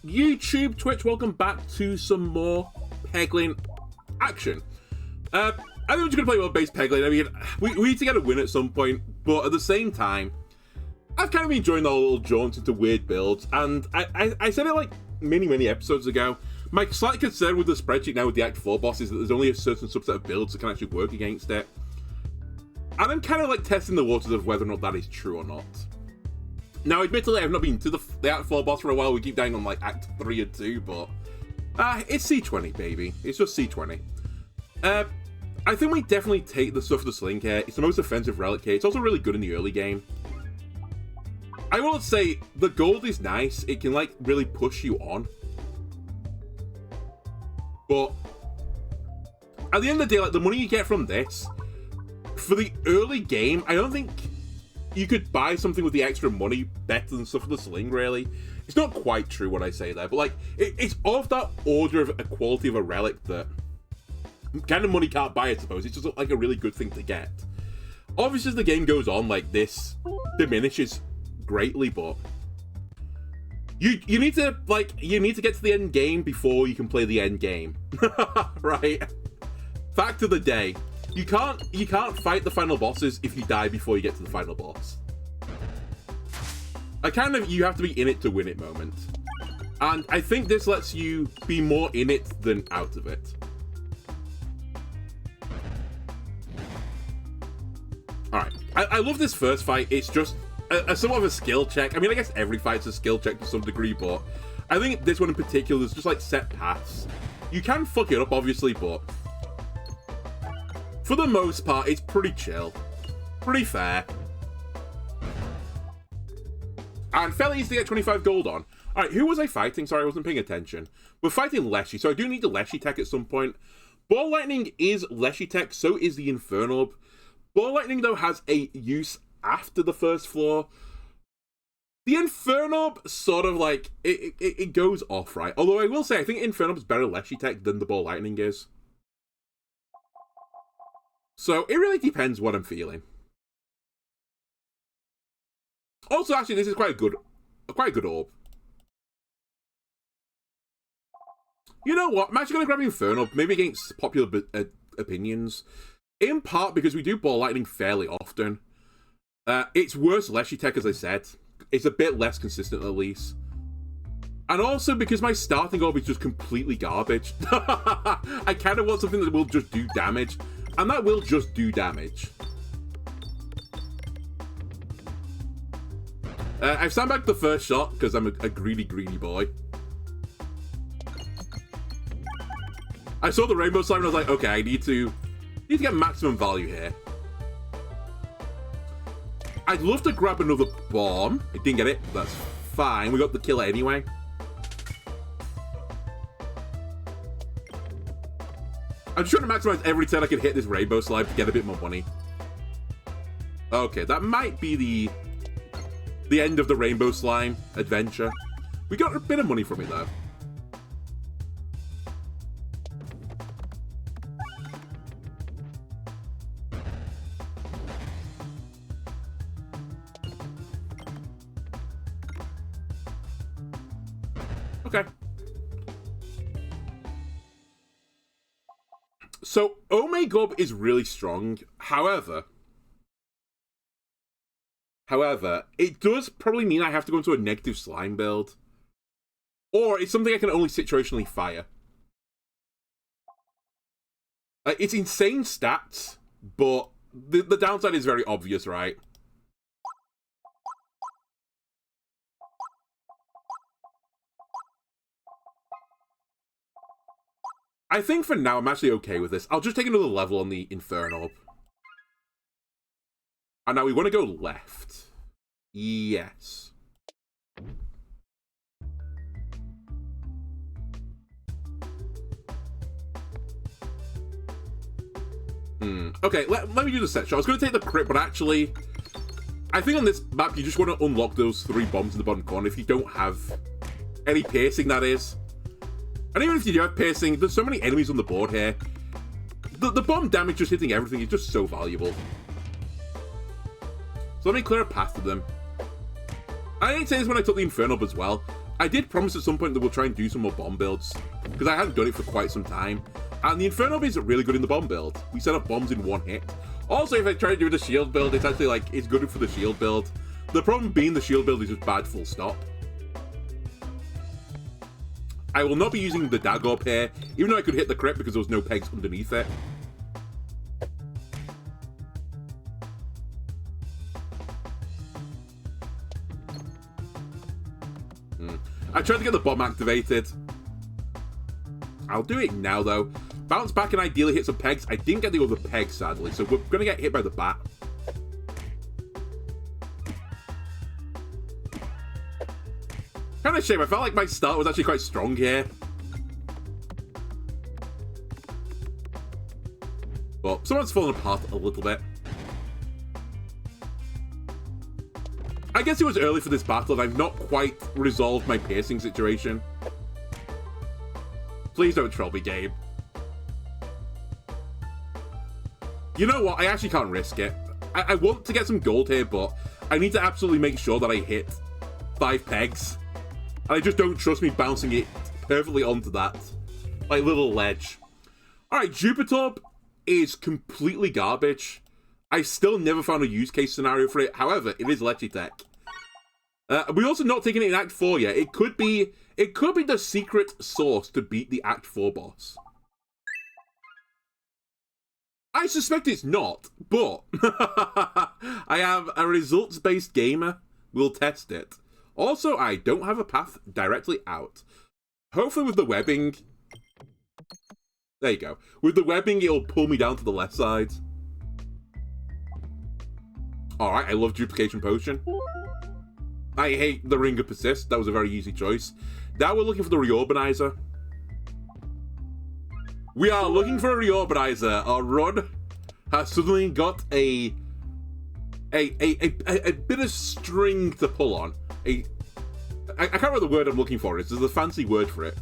YouTube, Twitch, welcome back to some more Peglin action. I think we're just going to play world-based Peglin. I mean, we need to get a win at some point, but at the same time, I've kind of been enjoying the little jaunts into weird builds, and I said it like many episodes ago. My slight concern with the spreadsheet now with the Act 4 boss is that there's only a certain subset of builds that can actually work against it. And I'm kind of like testing the waters of whether or not that is true or not. Now, admittedly, I've not been to the Act 4 boss for a while. We keep dying on like Act 3 and 2, but it's C20, baby. It's just C20. I think we definitely take the stuff of the sling here. It's the most offensive relic here. It's also really good in the early game. I will say, the gold is nice. It can like really push you on. But at the end of the day, like the money you get from this, for the early game, I don't think you could buy something with the extra money better than stuff for the sling, really. It's not quite true what I say there, but like, it's of that order of a quality of a relic that kind of money can't buy, I suppose. It's just like a really good thing to get. Obviously, as the game goes on, like, this diminishes greatly, but you need to get to the end game before you can play the end game. Right? Fact of the day. You can't fight the final bosses if you die before you get to the final boss. You have to be in it to win it moment. And I think this lets you be more in it than out of it. Alright, I love this first fight. It's just a somewhat of a skill check. I mean, I guess every fight's a skill check to some degree, but I think this one in particular is just like set paths. You can fuck it up, obviously, but for the most part, it's pretty chill. Pretty fair. And fairly easy to get 25 gold on. Alright, who was I fighting? Sorry, I wasn't paying attention. We're fighting Leshy, so I do need the Leshy tech at some point. Ball Lightning is Leshy tech, so is the Inferno. Ball Lightning, though, has a use after the first floor. The Inferno sort of like, it goes off, right? Although I will say, I think Inferno is better Leshy tech than the Ball Lightning is. So, it really depends what I'm feeling. Also, actually, this is quite a good orb. You know what? I'm actually going to grab Inferno, maybe against popular opinions. In part because we do Ball Lightning fairly often. It's worse Leshy tech, as I said. It's a bit less consistent, at least. And also because my starting orb is just completely garbage. I kind of want something that will just do damage. And that will just do damage. I've sandbagged the first shot because I'm a greedy boy. I saw the rainbow slime and I was like, okay, I need to get maximum value here. I'd love to grab another bomb. I didn't get it. That's fine. We got the killer anyway. I'm just trying to maximize every turn I can hit this rainbow slime to get a bit more money. Okay, that might be the end of the rainbow slime adventure. We got a bit of money from it, though. Okay. So, Omegub is really strong. However, it does probably mean I have to go into a negative slime build. Or it's something I can only situationally fire. It's insane stats, but the downside is very obvious, right? I think for now I'm actually okay with this. I'll just take another level on the Inferno. And now we want to go left. Yes. Okay, let me do the set shot. I was going to take the crit, but actually, I think on this map you just want to unlock those 3 bombs in the bottom corner if you don't have any piercing, that is. And even if you do have piercing, there's so many enemies on the board here. The bomb damage just hitting everything is just so valuable. So let me clear a path to them. I didn't say this when I took the Inferno as well. I did promise at some point that we'll try and do some more bomb builds, because I hadn't done it for quite some time. And the Inferno Base is really good in the bomb build. We set up bombs in one hit. Also, if I try to do the shield build, it's actually like, it's good for the shield build. The problem being the shield build is just bad full stop. I will not be using the dagger up here, even though I could hit the crit because there was no pegs underneath it. I tried to get the bomb activated. I'll do it now, though. Bounce back and ideally hit some pegs. I didn't get the other peg, sadly, so we're going to get hit by the bat. Kind of shame. I felt like my start was actually quite strong here. But someone's fallen apart a little bit. I guess it was early for this battle, and I've not quite resolved my piercing situation. Please don't troll me, game. You know what? I actually can't risk it. I want to get some gold here, but I need to absolutely make sure that I hit 5 pegs. And I just don't trust me bouncing it perfectly onto that, like, little ledge. Alright, Jupiter is completely garbage. I still never found a use case scenario for it. However, it is Lechitech. We're also not taking it in Act 4 yet. It could be the secret source to beat the Act 4 boss. I suspect it's not, but I am a results-based gamer. We'll test it. Also, I don't have a path directly out. Hopefully with the webbing... There you go. With the webbing, it'll pull me down to the left side. Alright, I love Duplication Potion. I hate the Ring of Persist. That was a very easy choice. Now we're looking for the Reorbanizer. We are looking for a Reorbanizer. Our run has suddenly got a bit of string to pull on. I can't remember the word I'm looking for. There's a fancy word for it.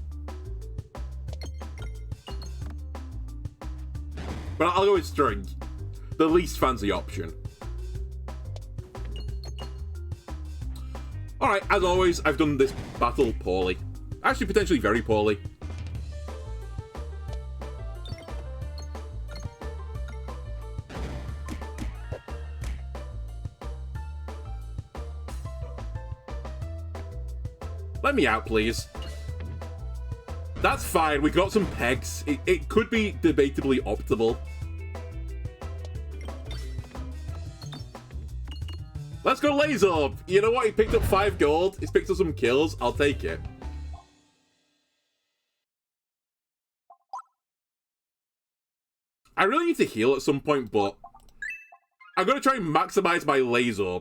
But I'll go with string. The least fancy option. Alright, as always, I've done this battle poorly. Actually, potentially very poorly. Let me out, please. That's fine, we got some pegs. It could be debatably optimal. Let's go Laser! You know what? He picked up 5 gold. He's picked up some kills. I'll take it. I really need to heal at some point, but I'm going to try and maximize my Laser,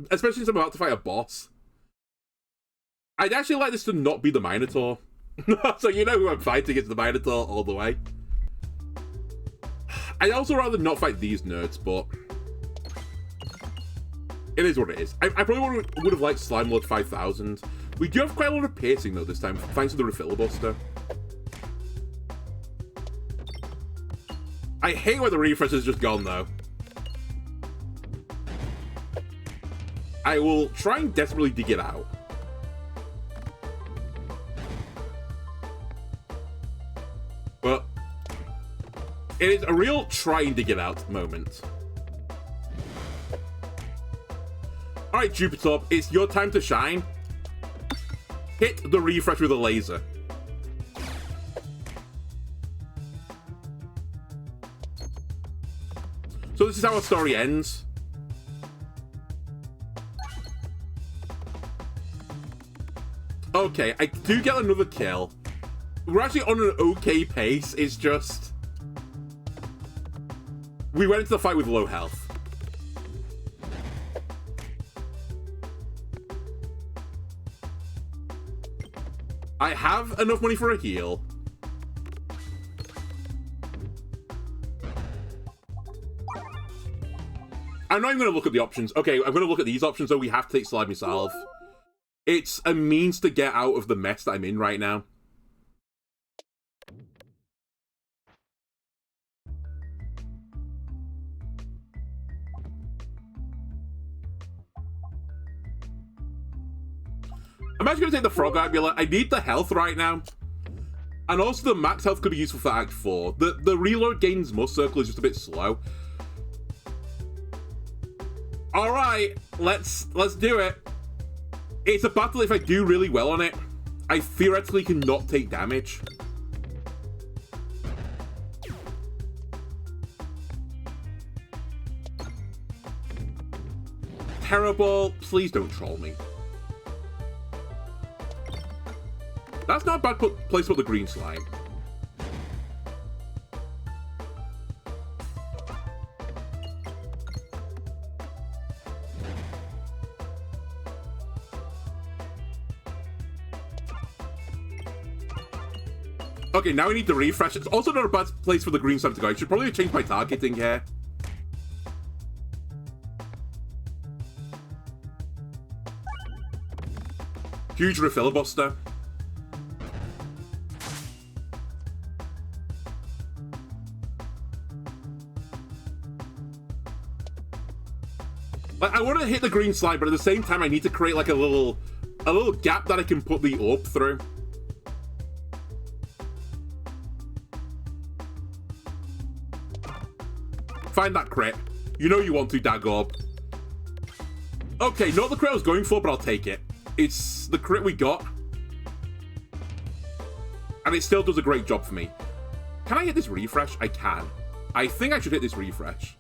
especially since I'm about to fight a boss. I'd actually like this to not be the Minotaur. So you know who I'm fighting is the Minotaur all the way. I'd also rather not fight these nerds, but... it is what it is. I probably would have liked Slime Lord 5000. We do have quite a lot of piercing, though, this time, thanks to the Refilibuster. I hate where the refresh has just gone, though. I will try and desperately dig it out. But it is a real try and dig it out moment. Alright, Jupiter, it's your time to shine. Hit the refresh with a laser. So this is how our story ends. Okay, I do get another kill. We're actually on an okay pace, it's just... we went into the fight with low health. I have enough money for a heal. I'm not even going to look at the options. Okay, I'm going to look at these options, though. We have to take Slime Salve. It's a means to get out of the mess that I'm in right now. I'm actually going to take the frog out. I need the health right now. And also the max health could be useful for Act 4. The reload gains must circle is just a bit slow. Alright, let's do it. It's a battle if I do really well on it, I theoretically cannot take damage. Terrible, please don't troll me. That's not a bad place to put the green slime. Okay, now we need to refresh. It's also not a bad place for the green slime to go. I should probably change my targeting here. Huge refilibuster. Like, I want to hit the green slime, but at the same time, I need to create like a little gap that I can put the orb through. Find that crit. You know you want to, Dag Orb. Okay, not the crit I was going for, but I'll take it. It's the crit we got. And it still does a great job for me. Can I hit this refresh? I can. I think I should hit this refresh.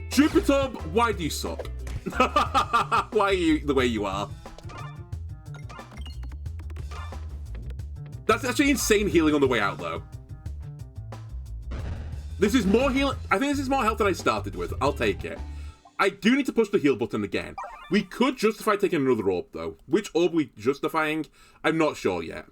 Jupiter, why do you suck? Why are you the way you are? That's actually insane healing on the way out, though. This is more healing. I think this is more health than I started with. I'll take it. I do need to push the heal button again. We could justify taking another orb, though. Which orb we justifying? I'm not sure yet.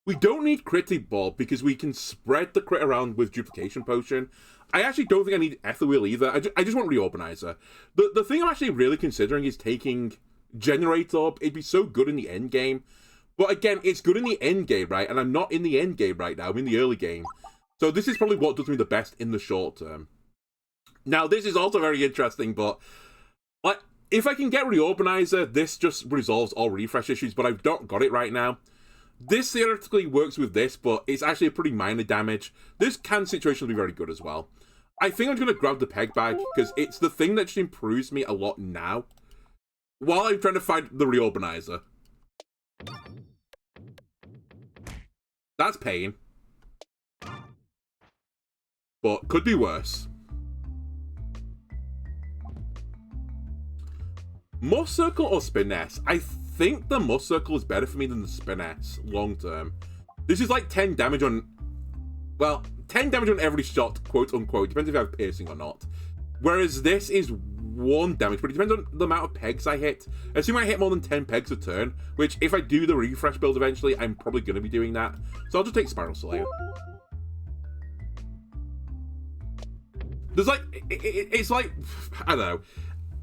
We don't need Critic Ball because we can spread the crit around with Duplication Potion. I actually don't think I need Ether Wheel either. I just want Reorganizer. The thing I'm actually really considering is taking Generate Orb. It'd be so good in the end game. But again, it's good in the end game, right? And I'm not in the end game right now. I'm in the early game. So this is probably what does me the best in the short term. Now, this is also very interesting, but like, if I can get Reorganizer, this just resolves all refresh issues, but I've not got it right now. This theoretically works with this, but it's actually a pretty minor damage. This can situationally be very good as well. I think I'm going to grab the Peg Bag, because it's the thing that just improves me a lot now, while I'm trying to find the Reorganizer. That's pain. But could be worse. Must Circle or Spiness? I think the Must Circle is better for me than the Spiness long term. This is like 10 damage on... Well, 10 damage on every shot, quote unquote. Depends if I have piercing or not. Whereas this is 1 damage, but it depends on the amount of pegs I hit. Assuming I hit more than 10 pegs a turn, which if I do the refresh build eventually, I'm probably going to be doing that. So I'll just take Spiral Slayer. There's like... It's like... I don't know.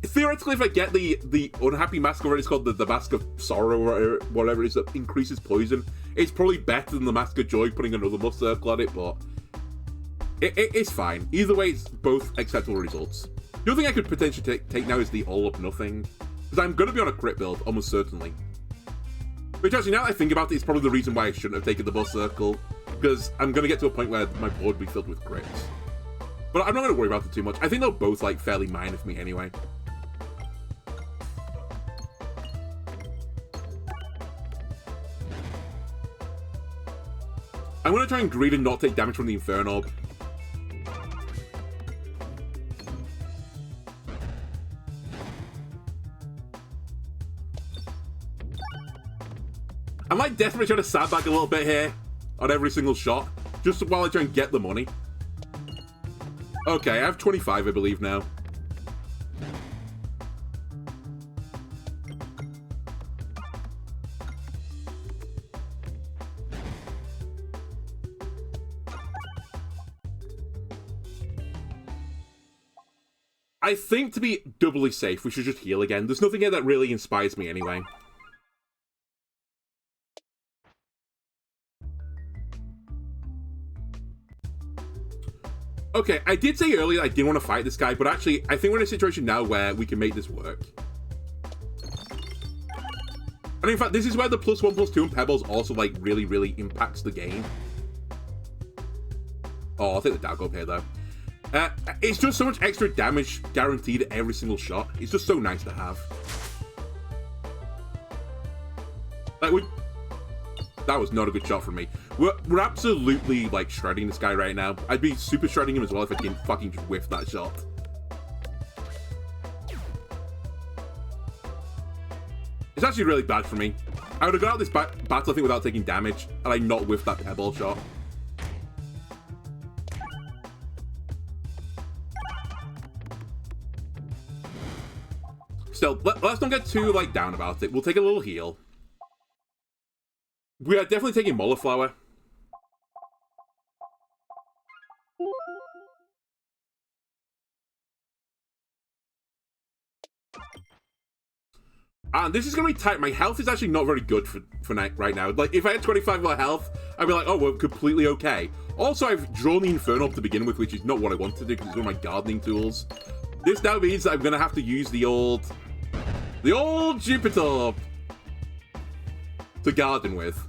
Theoretically, if I get the unhappy mask, or it's called the mask of sorrow, or whatever it is that increases poison, it's probably better than the mask of joy putting another Must Circle on it, but it's fine. Either way, it's both acceptable results. The other thing I could potentially take now is the all up nothing, because I'm going to be on a crit build, almost certainly. Which actually, now that I think about it, it's probably the reason why I shouldn't have taken the Must Circle, because I'm going to get to a point where my board will be filled with crits. But I'm not going to worry about it too much. I think they're both like fairly minor for me anyway. I'm going to try and greed and not take damage from the Inferno Orb. I might definitely try to sandbag a little bit here on every single shot, just while I try and get the money. Okay, I have 25, I believe, now. I think to be doubly safe, we should just heal again. There's nothing here that really inspires me anyway. Okay, I did say earlier I didn't want to fight this guy, but actually, I think we're in a situation now where we can make this work. And in fact, this is where the +1/+2 and Pebbles also, like, really, really impacts the game. Oh, I'll take the dagger up here, though. It's just so much extra damage guaranteed at every single shot. It's just so nice to have. Like, that was not a good shot from me. We're absolutely, like, shredding this guy right now. I'd be super shredding him as well if I didn't fucking just whiff that shot. It's actually really bad for me. I would have got out this battle, I think, without taking damage, and I not whiffed that pebble shot. Still, let's not get too, like, down about it. We'll take a little heal. We are definitely taking Molliflower. And this is going to be tight. My health is actually not very good for right now. Like, if I had 25 more health, I'd be like, oh, we're completely okay. Also, I've drawn the Inferno up to begin with, which is not what I want to do, because it's one of my gardening tools. This now means that I'm going to have to use the old Jupiter to garden with.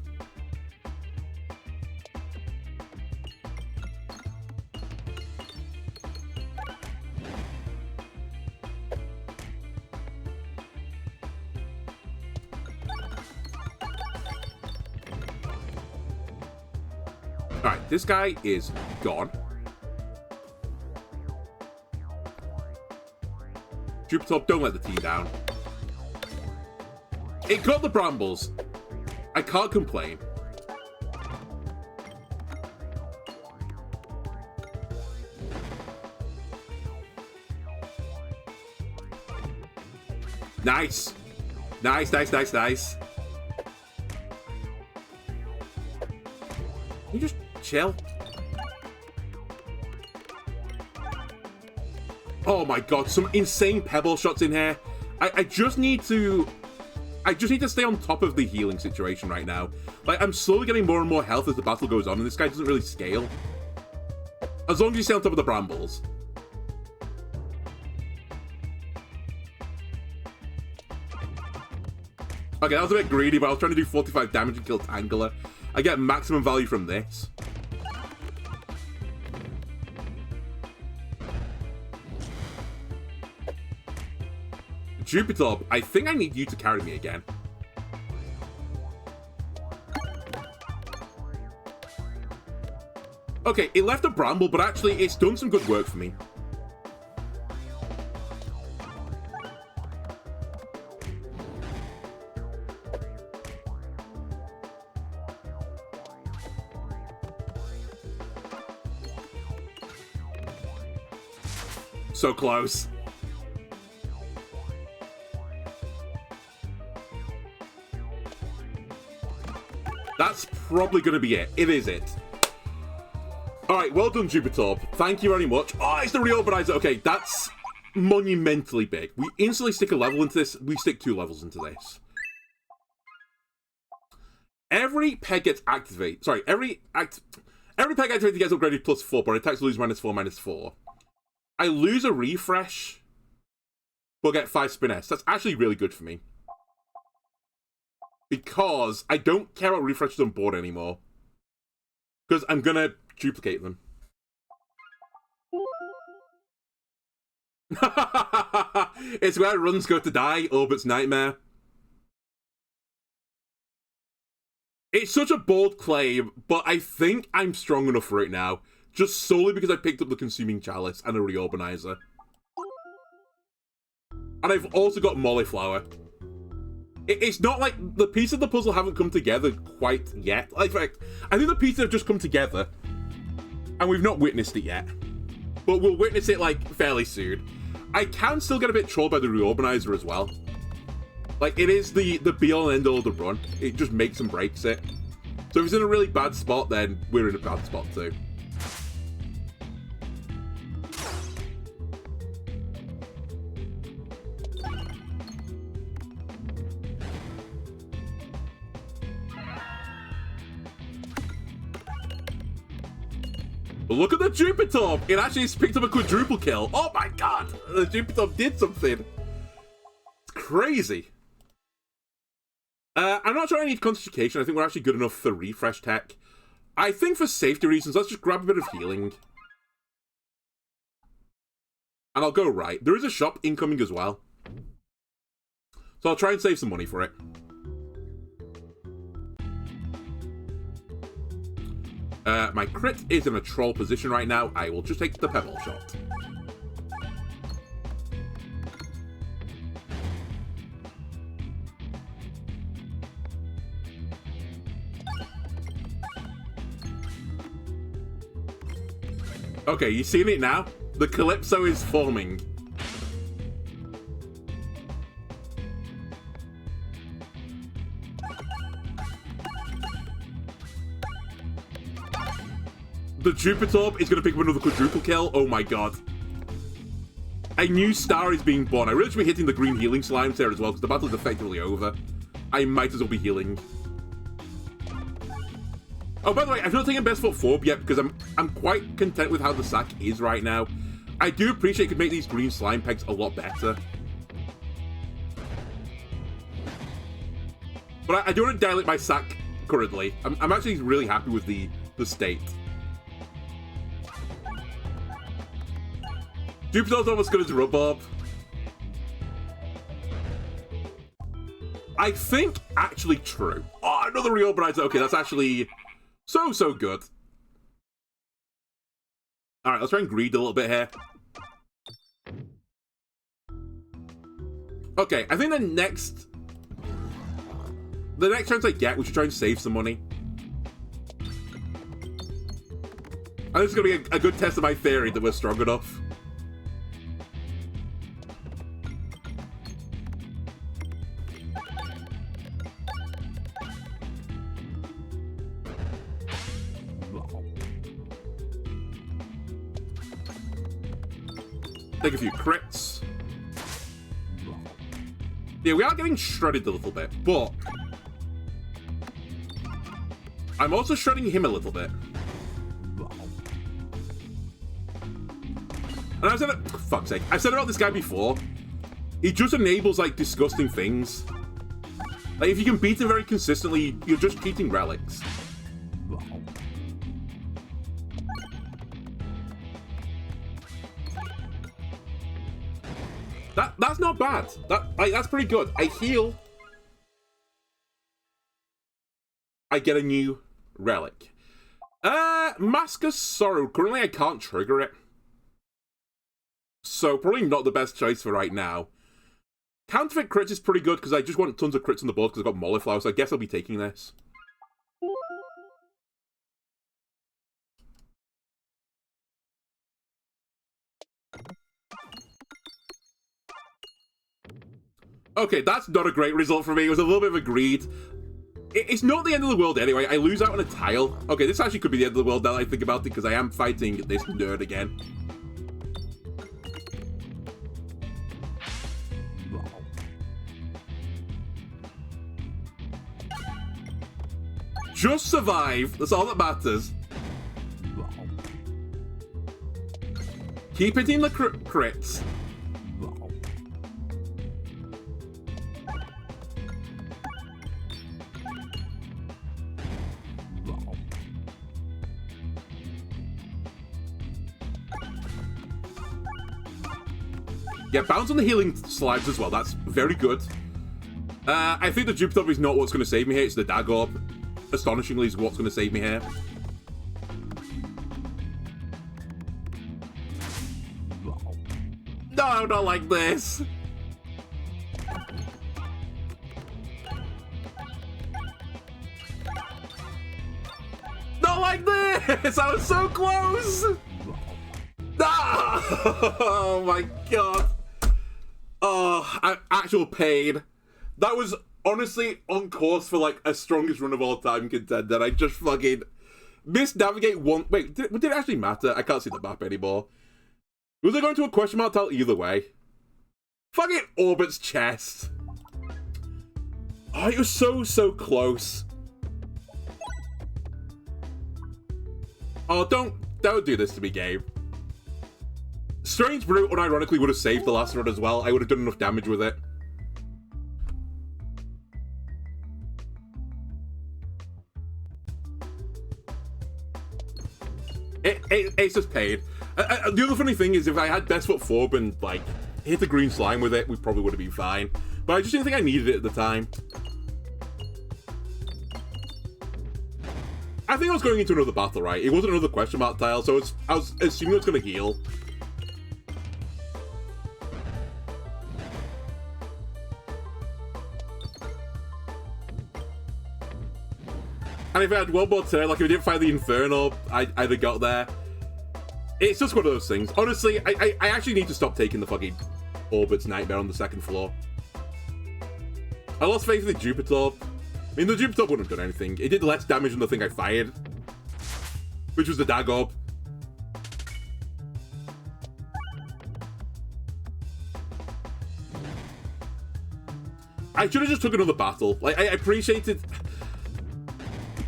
Alright, this guy is gone. Jupiter, don't let the team down. It got the brambles. I can't complain. Nice. Nice, nice, nice, nice. You just chill. Oh my god, some insane pebble shots in here. I just need to stay on top of the healing situation right now. Like, I'm slowly getting more and more health as the battle goes on, and this guy doesn't really scale. As long as you stay on top of the brambles. Okay, that was a bit greedy, but I was trying to do 45 damage and kill Tangela. I get maximum value from this. Jupiter, I think I need you to carry me again. Okay, it left a bramble, but actually it's done some good work for me. So close. That's probably going to be it. It is it. Alright, well done, Jupiter. Thank you very much. Oh, it's the Reorberizer. Okay, that's monumentally big. We instantly stick a level into this. We stick 2 levels into this. Every peg gets activated. Sorry, every peg activated gets upgraded +4, but attacks lose -4, -4. I lose a refresh, but get 5 Spiness. That's actually really good for me. Because I don't care about refreshes on board anymore. Because I'm going to duplicate them. It's where runs go to die, Orbert's nightmare. It's such a bold claim, but I think I'm strong enough for it now. Just solely because I picked up the Consuming Chalice and a Reorberizer. And I've also got Molliflower. It's not like the pieces of the puzzle haven't come together quite yet. Like, in fact, I think the pieces have just come together, and we've not witnessed it yet. But we'll witness it, like, fairly soon. I can still get a bit trolled by the Reorberizer as well. Like, it is the be-all and end-all of the run. It just makes and breaks it. So if it's in a really bad spot, then we're in a bad spot too. Look at the Jupiter! It actually picked up a quadruple kill. Oh my god! The Jupiter did something. It's crazy. I'm not sure I need concentration. I think we're actually good enough for refresh tech. I think for safety reasons, let's just grab a bit of healing. And I'll go right. There is a shop incoming as well. So I'll try and save some money for it. My crit is in a troll position right now. I will just take the pebble shot. Okay, you seeing it now? The Calypso is forming. The Jupiter is going to pick up another quadruple kill. Oh my god. A new star is being born. I really should be hitting the green healing slimes there as well, because the battle is effectively over. I might as well be healing. Oh, by the way, I've not taken best foot forward yet, because I'm quite content with how the sack is right now. I do appreciate it could make these green slime pegs a lot better. But I don't want to dilate my sack currently. I'm actually really happy with the state. Jupiter's almost good as Rhubarb. I think actually true. Oh, another reorberizer. Okay, that's actually so good. Alright, let's try and greed a little bit here. Okay, I think the next chance I get, we should try and save some money. And this is going to be a good test of my theory that we're strong enough. Take a few crits. Yeah, we are getting shredded a little bit, but I'm also shredding him a little bit. And I've said it, for fuck's sake, I've said about this guy before. He just enables, like, disgusting things. Like, if you can beat him very consistently, you're just cheating relics. That's not bad. That's pretty good. I heal. I get a new relic. Mask of Sorrow. Currently, I can't trigger it. So, probably not the best choice for right now. Counterfeit crits is pretty good, because I just want tons of crits on the board, because I've got Molliflower, so I guess I'll be taking this. Okay, that's not a great result for me. It was a little bit of a greed. It's not the end of the world anyway. I lose out on a tile. Okay, this actually could be the end of the world now that I think about it, because I am fighting this nerd again. Just survive. That's all that matters. Keep hitting the crits. Yeah, bounce on the healing slimes as well. That's very good. I think the Jupiter is not what's going to save me here. It's the Dagorb. Astonishingly, is what's going to save me here. No, not like this. Not like this. I was so close. Ah! Oh my god. Oh, actual pain. That was honestly on course for like a strongest run of all time contender. I just fucking misnavigate one. Wait, did it actually matter? I can't see the map anymore. Was it going to a question mark tile either way? Fucking Orbert's chest. Oh, it was so close. Oh, don't don't do this to me, game. Strange Brew, unironically, would have saved the last run as well. I would have done enough damage with it. It's just pain. The other funny thing is, if I had Best Foot Forward and, like, hit the green slime with it, we probably would have been fine. But I just didn't think I needed it at the time. I think I was going into another battle, right? It wasn't another question mark tile, so I was assuming it was going to heal. And if I had one more turn, like if I didn't find the Inferno, I'd have got there. It's just one of those things. Honestly, I actually need to stop taking the fucking Orbert's Nightmare on the second floor. I lost faith in the Jupiter. I mean, the Jupiter wouldn't have done anything. It did less damage than the thing I fired, which was the Dagob. I should have just took another battle. Like, I appreciated...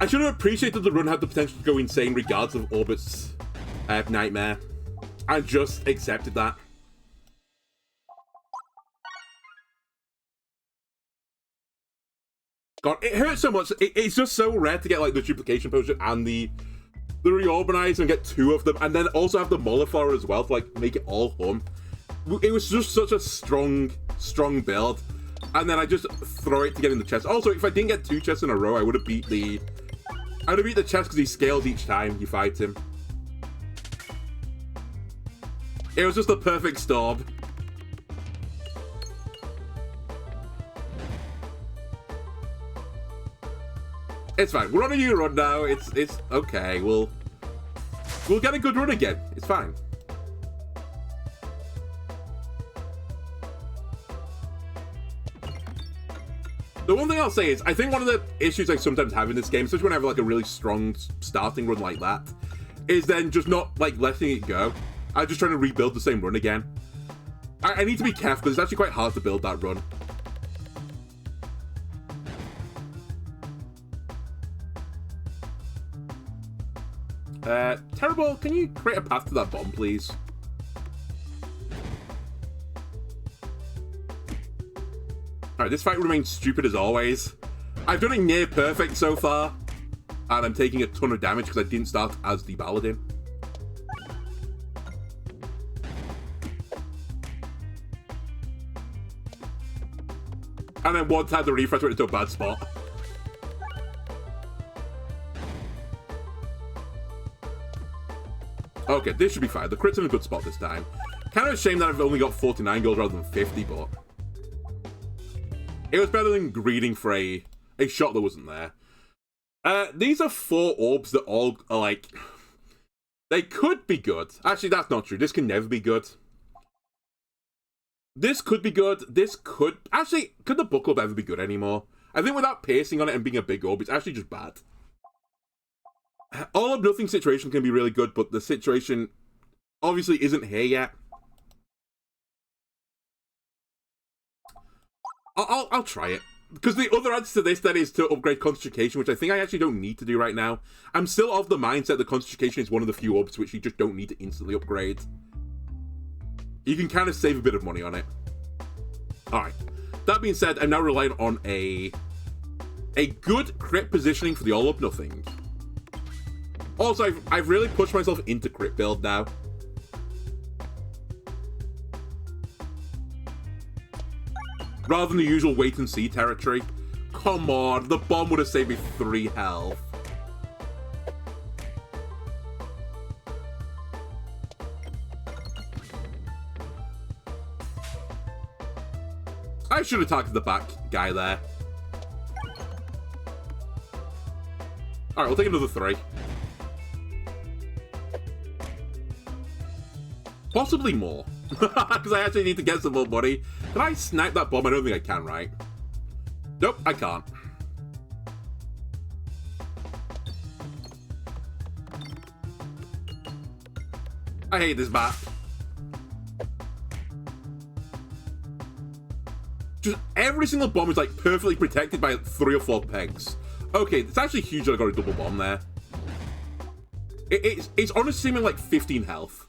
I should have appreciated the run had the potential to go insane regardless of Orbert's Nightmare. I just accepted that. God, it hurts so much. It's just so rare to get like the duplication potion and the reorganize and get two of them, and then also have the Mollifier as well to like make it all hum. It was just such a strong build, and then I just throw it to get in the chest. Also, if I didn't get two chests in a row, I would have beat the chest because he scales each time you fight him. It was just the perfect storm. It's fine. We're on a new run now. It's okay. We'll get a good run again. It's fine. The one thing I'll say is, I think one of the issues I sometimes have in this game, especially when I have like a really strong starting run like that, is then just not like letting it go. I'm just trying to rebuild the same run again. I need to be careful because it's actually quite hard to build that run. Terrible, can you create a path to that bomb, please? Alright, this fight remains stupid as always. I've done it near perfect so far, and I'm taking a ton of damage because I didn't start as the Paladin. And then one time the refresh went into a bad spot. Okay, this should be fine. The crit's in a good spot this time. Kind of a shame that I've only got 49 gold rather than 50, but... it was better than greeding for a shot that wasn't there. These are 4 orbs that all are like... they could be good. Actually, that's not true. This can never be good. This could be good. This could... actually, could the book orb ever be good anymore? I think without piercing on it and being a big orb, it's actually just bad. All of nothing situation can be really good, but the situation obviously isn't here yet. I'll try it. Because the other answer to this then is to upgrade Concentration, which I think I actually don't need to do right now. I'm still of the mindset that Concentration is one of the few orbs which you just don't need to instantly upgrade. You can kind of save a bit of money on it. Alright. That being said, I'm now relying on a good crit positioning for the all of nothing. Also, I've really pushed myself into crit build now. Rather than the usual wait and see territory. Come on, the bomb would have saved me 3 health. I should have targeted the back guy there. Alright, we'll take another 3. Possibly more. Because I actually need to get some more money. Can I snipe that bomb? I don't think I can, right? Nope, I can't. I hate this map. Just every single bomb is like perfectly protected by 3 or 4 pegs. Okay, it's actually huge that I got a double bomb there. It's honestly seeming like 15 health.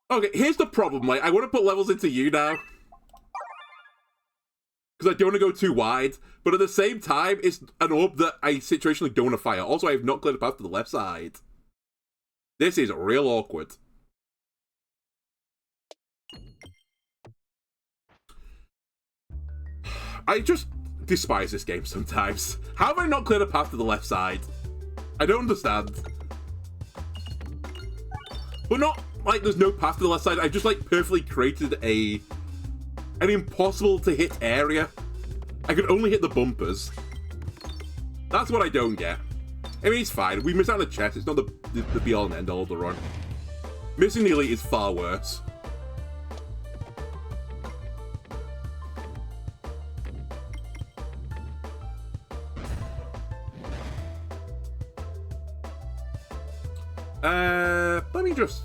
Okay, here's the problem. Like, I want to put levels into you now. Because I don't want to go too wide. But at the same time, it's an orb that I situationally don't want to fire. Also, I have not cleared a path to the left side. This is real awkward. I just despise this game sometimes. How have I not cleared a path to the left side? I don't understand. But not like there's no path to the left side. I just like perfectly created an impossible to hit area. I could only hit the bumpers. That's what I don't get. I mean, it's fine. We miss out on the chest. It's not the be all and end all of the run. Missing the elite is far worse. Let me just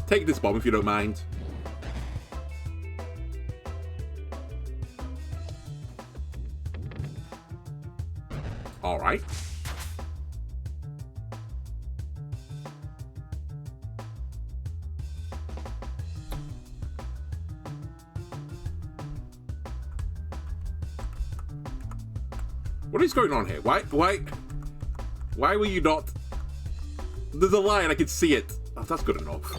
take this bomb if you don't mind. All right. What is going on here? Why were you not? There's a line, I can see it. Oh, that's good enough.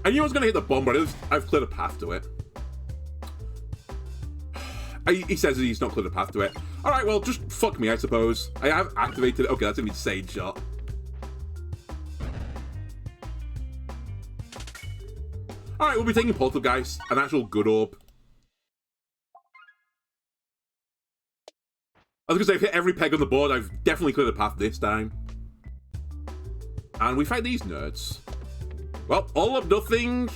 I knew I was going to hit the bomb, but I've cleared a path to it. He says that he's not cleared a path to it. Alright, well, just fuck me, I suppose. I have activated it. Okay, that's an insane shot. Alright, we'll be taking Poltergeist, an actual good orb. I was going to say, I've hit every peg on the board. I've definitely cleared a path this time. And we fight these nerds. Well, all of nothing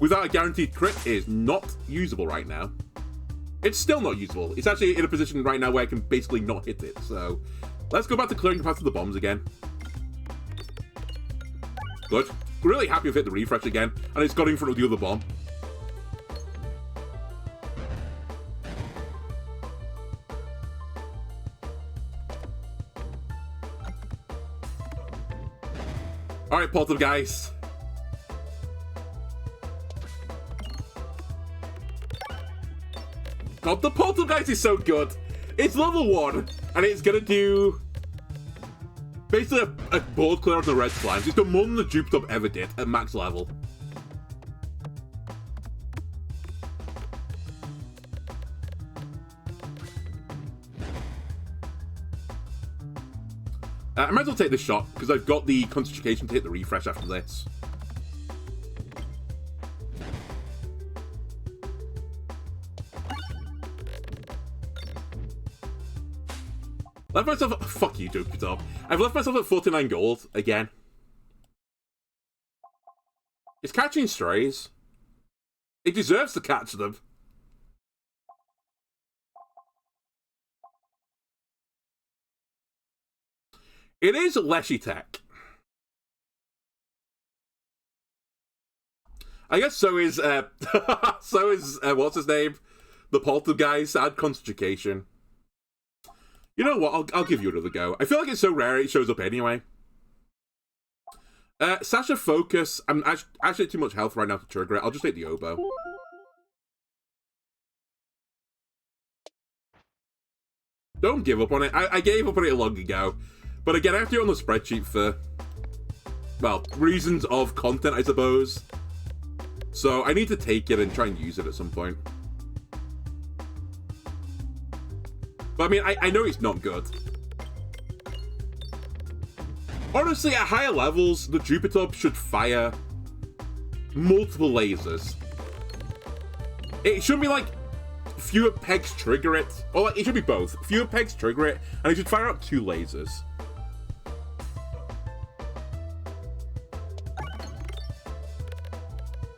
without a guaranteed crit is not usable right now. It's still not usable. It's actually in a position right now where I can basically not hit it. So let's go back to clearing the path to the bombs again. Good. Really happy I've hit the refresh again. And it's got in front of the other bomb. Alright, Poltergeist. God, the Poltergeist is so good. It's level 1, and it's gonna do basically a board clear on the red slimes. It's done more than the Jupiter ever did at max level. I might as well take this shot, because I've got the concentration to hit the refresh after this. Left myself at... Fuck you, Jupiter. I've left myself at 49 gold, again. It's catching strays. It deserves to catch them. It is Leshy Tech. I guess so is, what's his name? The Poltergeist, add concentration. You know what, I'll give you another go. I feel like it's so rare it shows up anyway. Sasha Focus, I'm actually too much health right now to trigger it. I'll just take the oboe. Don't give up on it. I gave up on it long ago. But again, I have to do it on the spreadsheet for, well, reasons of content, I suppose. So I need to take it and try and use it at some point. But I mean, I know it's not good. Honestly, at higher levels, the Jupiter should fire multiple lasers. It should be like fewer pegs trigger it, or like it should be both. Fewer pegs trigger it, and it should fire up 2 lasers.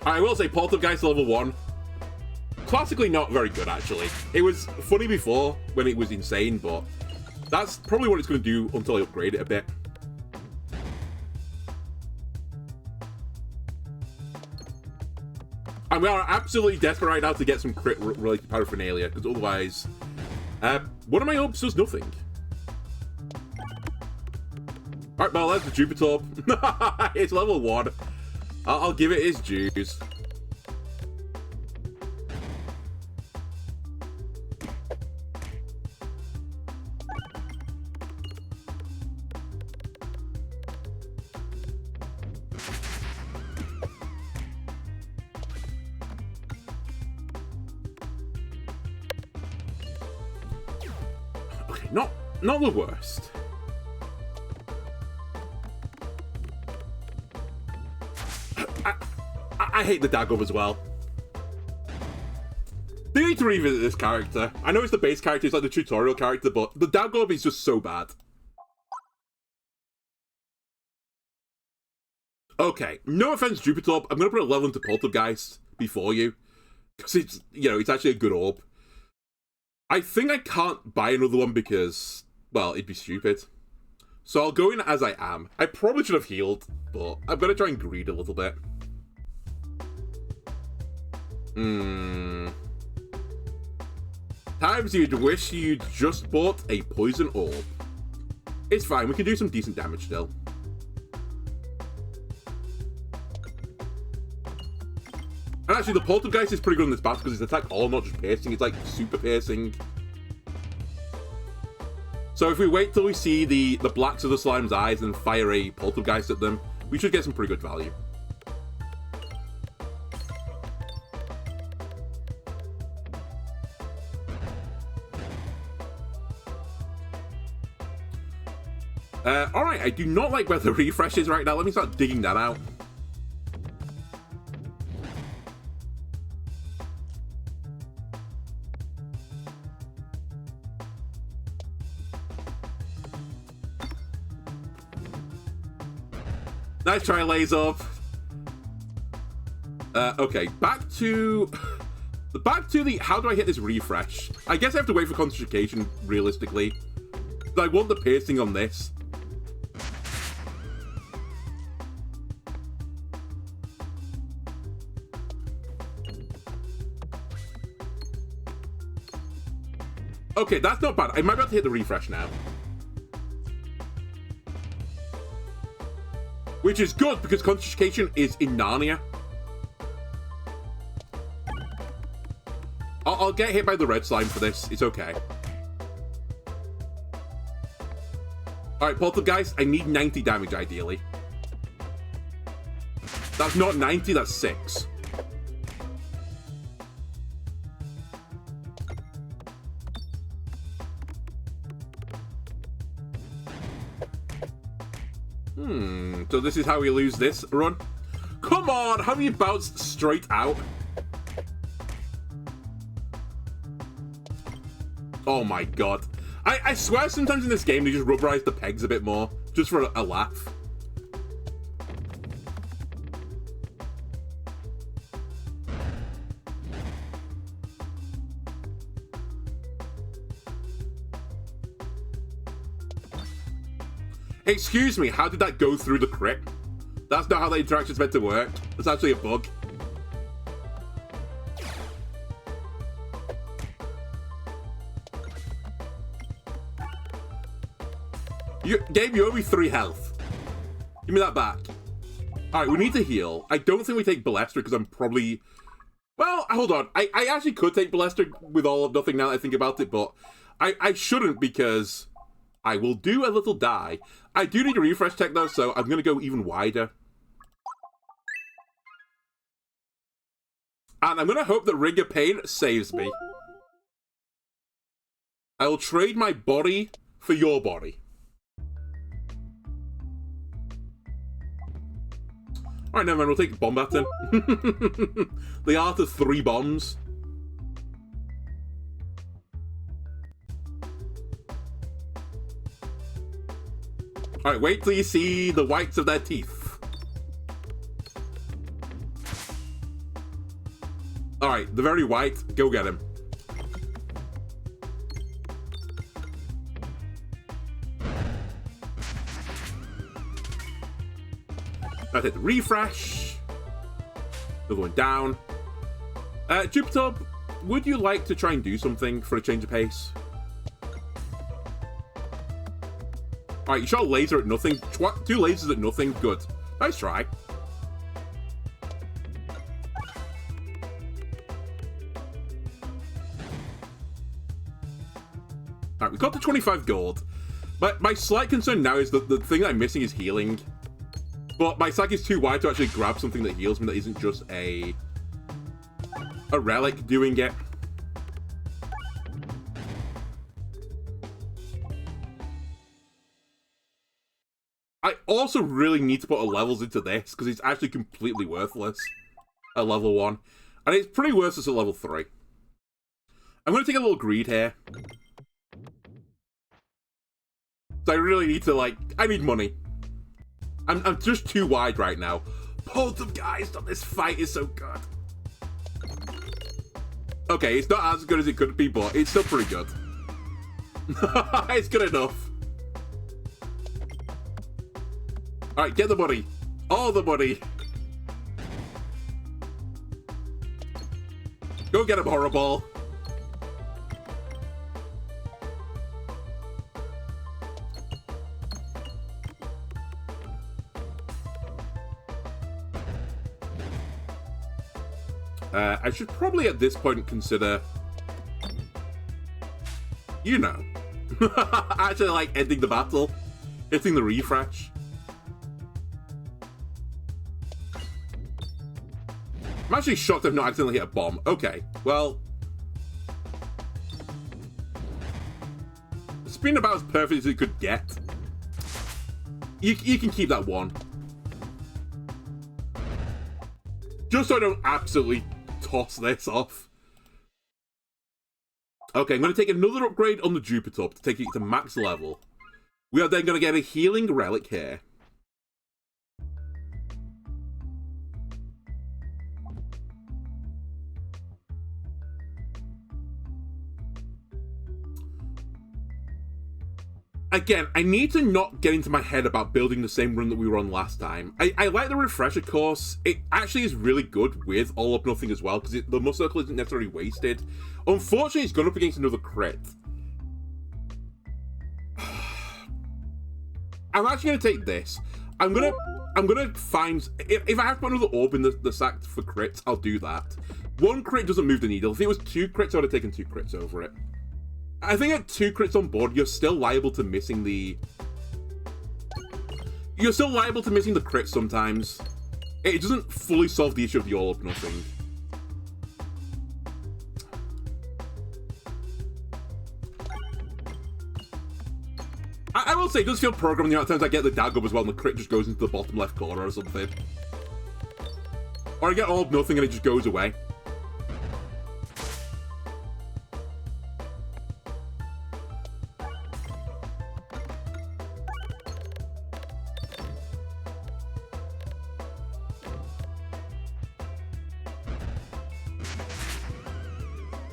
I will say Poltergeist level 1. Classically not very good, actually. It was funny before, when it was insane, but that's probably what it's going to do until I upgrade it a bit. And we are absolutely desperate right now to get some crit-related paraphernalia, because otherwise One of my orbs does nothing. Alright, well, that's the Jupiter orb. It's level 1. I'll give it its dues. Okay, not the worst. I hate the Dagob as well. They need to revisit this character. I know it's the base character, it's like the tutorial character, but the Dagob is just so bad. Okay, no offense, Jupiter, I'm gonna put a level into Poltergeist before you. Because it's, you know, it's actually a good orb. I think I can't buy another one because, well, it'd be stupid. So I'll go in as I am. I probably should have healed, but I'm gonna try and greed a little bit. Times you'd wish you'd just bought a poison orb. It's fine, we can do some decent damage still. And actually, the Poltergeist is pretty good in this battle because it's attack all, not just piercing, it's like super piercing. So if we wait till we see the blacks of the slime's eyes and fire a Poltergeist at them, we should get some pretty good value. Alright, I do not like where the refresh is right now. Let me start digging that out. Nice try, Laser. Okay, back to the how do I hit this refresh? I guess I have to wait for concentration, realistically. I want the piercing on this. Okay, that's not bad. I might be able to hit the refresh now. Which is good, because concentration is in Narnia. I'll get hit by the red slime for this. It's okay. Alright, Poltergeist, I need 90 damage, ideally. That's not 90, that's 6. So this is how we lose this run. Come on, how you bounced straight out? Oh my god. I swear sometimes in this game they just rubberize the pegs a bit more, just for a laugh. Excuse me, how did that go through the crit? That's not how the interaction's meant to work. It's actually a bug. Game, you owe me 3 health. Give me that back. Alright, we need to heal. I don't think we take Ballester because I'm probably... Well, hold on. I actually could take Ballester with all of nothing now that I think about it, but I shouldn't because... I will do a little die. I do need a refresh tech though, so I'm going to go even wider. And I'm going to hope that Ring of Pain saves me. I will trade my body for your body. Alright, never mind, we'll take Bomb Baton. The art of 3 bombs. Alright, wait till you see the whites of their teeth. Alright, the very white, go get him. Now hit the refresh. Another one down. Jupiter, would you like to try and do something for a change of pace? Alright, you shot a laser at nothing. 2 lasers at nothing. Good. Nice try. Alright, we got to 25 gold. But my slight concern now is that the thing that I'm missing is healing. But my sack is too wide to actually grab something that heals me that isn't just a relic doing it. I also really need to put levels into this because it's actually completely worthless at level 1. And it's pretty worthless at level 3. I'm going to take a little greed here. So I really need to, like, I need money. I'm just too wide right now. Both of guys on this fight is so good. Okay, it's not as good as it could be, but it's still pretty good. It's good enough. Alright, get the money. All the money. Go get him, Horrible. I should probably at this point consider, you know, actually like ending the battle, hitting the refresh. I'm actually shocked I've not accidentally hit a bomb. Okay, well, it's been about as perfect as it could get. You can keep that one. Just so I don't absolutely toss this off. Okay, I'm going to take another upgrade on the Jupiter to take it to max level. We are then going to get a healing relic here. Again, I need to not get into my head about building the same run that we were on last time. I like the refresher course. It actually is really good with all or nothing as well, because the muscle circle isn't necessarily wasted. Unfortunately, it's gone up against another crit. I'm actually going to take this. I'm gonna find, if I have to put another orb in the sack for crits, I'll do that. 1 crit doesn't move the needle. If it was 2 crits, I would have taken 2 crits over it. I think at 2 crits on board, you're still liable to missing the... You're still liable to missing the crit sometimes. It doesn't fully solve the issue of the all or nothing. I will say, it does feel programmed the amount of times I get the dagger as well, and the crit just goes into the bottom left corner or something. Or I get all or nothing and it just goes away.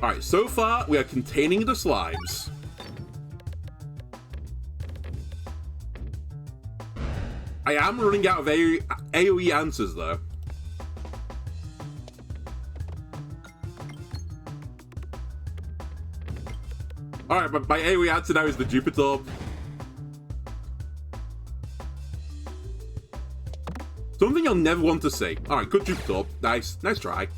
Alright, so far, we are containing the slimes. I am running out of AoE answers, though. Alright, but my AoE answer now is the Jupiter. Something you'll never want to see. Alright, good Jupiter. Nice. Nice try.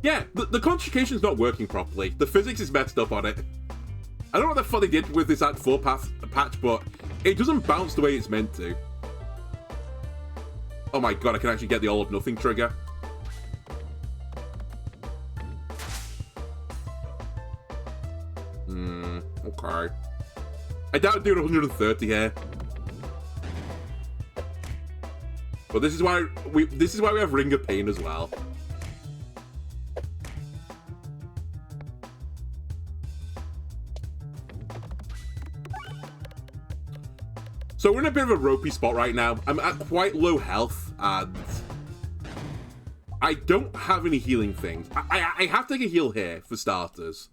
Yeah, the conjugation's not working properly. The physics is messed up on it. I don't know what the fuck they did with this Act 4 patch, but it doesn't bounce the way it's meant to. Oh my god, I can actually get the all or nothing trigger. Okay. I doubt I'm doing 130 here. But this is why we have Ring of Pain as well. So we're in a bit of a ropey spot right now. I'm at quite low health, and I don't have any healing things. I have to take a heal here, for starters.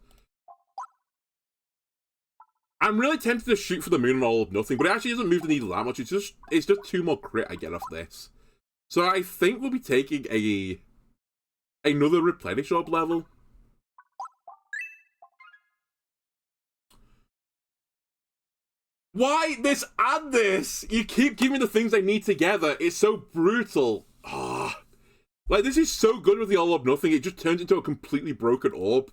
I'm really tempted to shoot for the moon and all of nothing, but it actually doesn't move the needle that much. It's just 2 more crit I get off this. So I think we'll be taking a Another replenish orb level. Why this and this? You keep giving me the things I need together. It's so brutal. Ah, like this is so good with the all or nothing. It just turns into a completely broken orb.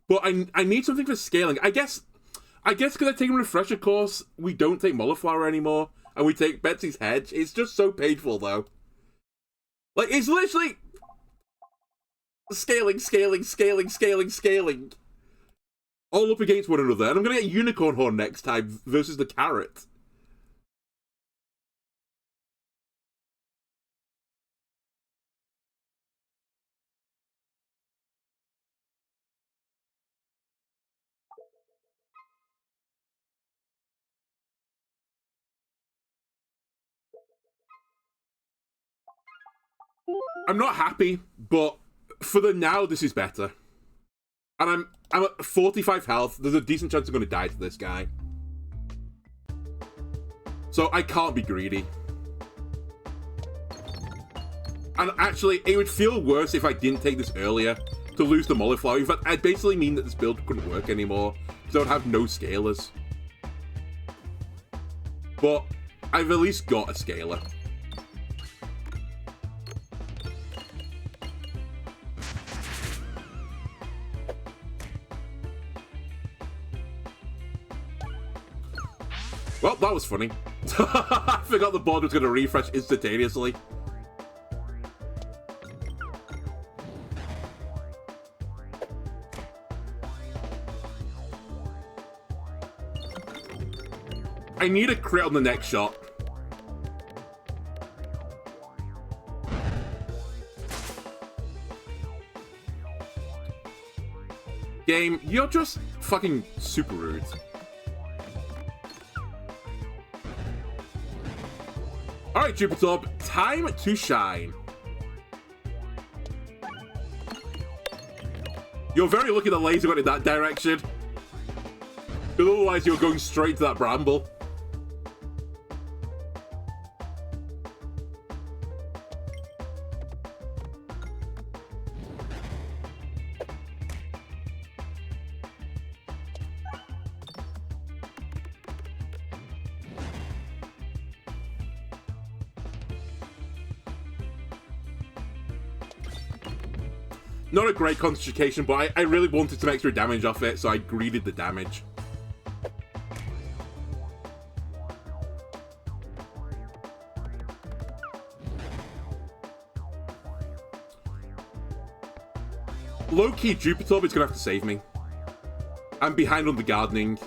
But I need something for scaling. I guess because I've taken Refresher course, we don't take Molliflower anymore, and we take Betsy's Hedge. It's just so painful though. Like it's literally scaling, scaling, scaling, scaling, scaling. All up against one another, and I'm gonna get Unicorn Horn next time versus the Carrot. I'm not happy, but for the now, this is better. And I'm at 45 health. There's a decent chance I'm going to die to this guy. So I can't be greedy. And actually, it would feel worse if I didn't take this earlier to lose the Molliflower. In fact, I'd basically mean that this build couldn't work anymore because I would have no scalers. But I've at least got a scaler. Well, that was funny. I forgot the board was going to refresh instantaneously. I need a crit on the next shot. Game, you're just fucking super rude. Alright, Jupiter, time to shine. You're very lucky the laser went in that direction. Because otherwise you're going straight to that bramble. Not a great concentration, but I really wanted some extra damage off it, so I greeded the damage. Low-key, Jupiter is going to have to save me. I'm behind on the gardening.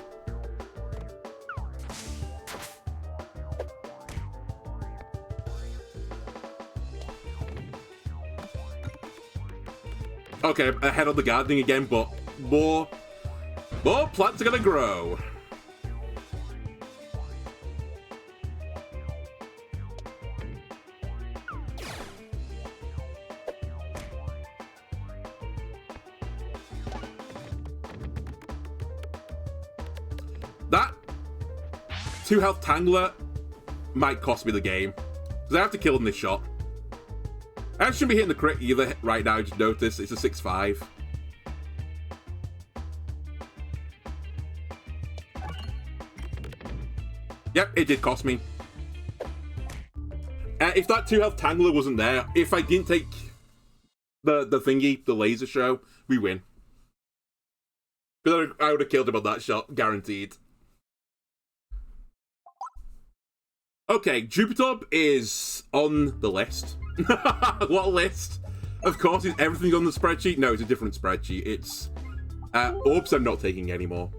Okay, ahead on the gardening again, but more plants are gonna grow. That 2 health Tangler might cost me the game, because I have to kill him this shot. I shouldn't be hitting the crit either right now, just notice. It's a 6-5. Yep, it did cost me. If that 2 health Tangler wasn't there, if I didn't take the thingy, the laser show, we win. Because I would have killed him on that shot, guaranteed. Okay, Jupiter is on the list. What list? Of course, is everything on the spreadsheet? No, it's a different spreadsheet. It's orbs I'm not taking anymore.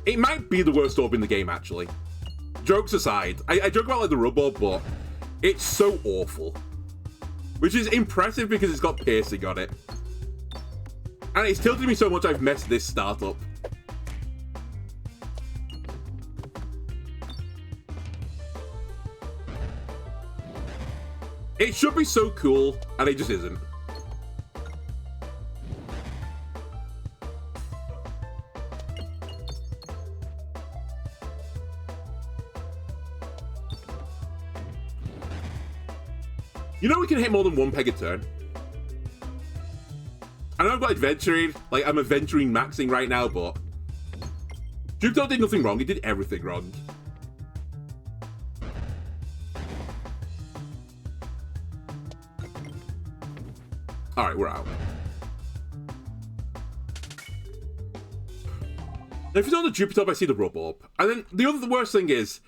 It might be the worst orb in the game, actually. Jokes aside, I joke about like the rub orb, but it's so awful. Which is impressive because it's got piercing on it. And it's tilted me so much I've messed this startup. It should be so cool, and it just isn't. You know we can hit more than one peg a turn. I know I've got adventuring, like I'm adventuring maxing right now, but Jupiter did nothing wrong, he did everything wrong. Alright, we're out. Now, if he's on the Jupiter, I see the rub up. And then the worst thing is,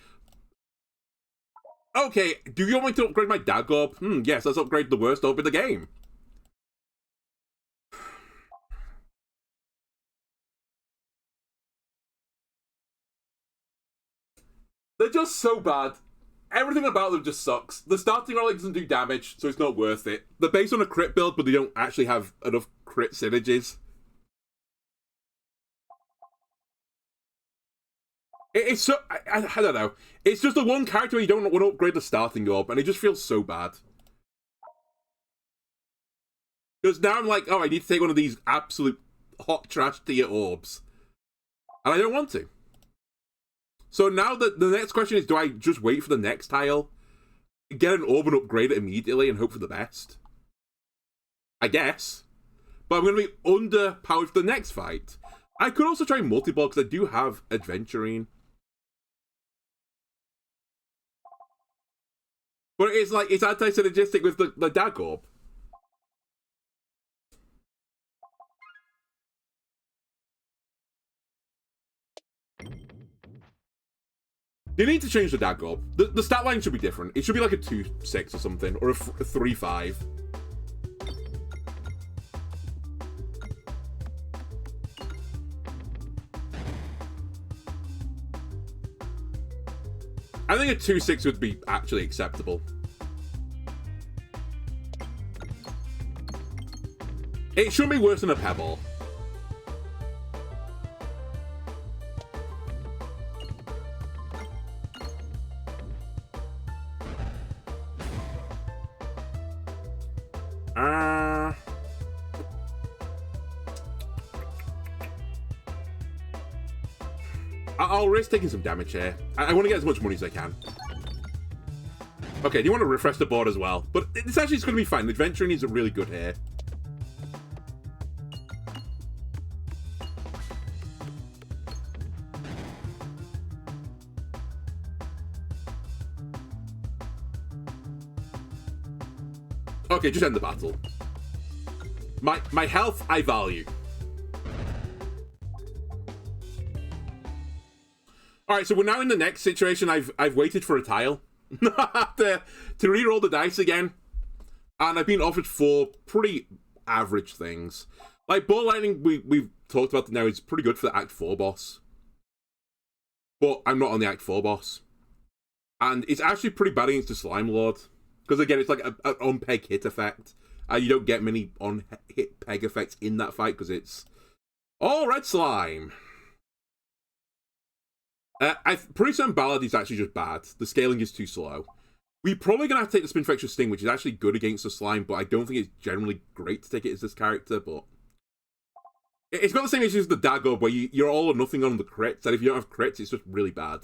okay, do you want me to upgrade my Dag Orb? Yes, let's upgrade the worst orb in the game. They're just so bad. Everything about them just sucks. The starting relic doesn't do damage, so it's not worth it. They're based on a crit build, but they don't actually have enough crit synergies. It's so... I don't know. It's just the one character where you don't want to upgrade the starting orb, and it just feels so bad. Because now I'm like, oh, I need to take one of these absolute hot trash tier orbs. And I don't want to. So now the next question is, do I just wait for the next tile, get an orb and upgrade it immediately and hope for the best? I guess. But I'm going to be underpowered for the next fight. I could also try multi-ball because I do have adventuring. But it's like, it's anti-synergistic with the Dag Orb. You need to change the Dag Orb. The stat line should be different. It should be like a 2-6 or something, or a 3-5. I think a 2-6 would be actually acceptable. It shouldn't be worse than a Pebble. I'll risk taking some damage here. I want to get as much money as I can. Okay, do you want to refresh the board as well? But it's actually going to be fine. Adventuring is really good here. Okay, just end the battle. My health, I value. Alright, so we're now in the next situation. I've waited for a tile to re-roll the dice again. And I've been offered 4 pretty average things. Like, Ball Lightning, we've talked about now, is pretty good for the Act 4 boss. But I'm not on the Act 4 boss. And it's actually pretty bad against the Slime Lord. Because again, it's like an on-peg hit effect. You don't get many on-hit peg effects in that fight because it's all red slime. I'm pretty certain Ballad is actually just bad. The scaling is too slow. We're probably going to have to take the Spinfectious Sting, which is actually good against the slime, but I don't think it's generally great to take it as this character, but... It's got the same issues as the Dag Orb, where you're all or nothing on the crits, and if you don't have crits, it's just really bad.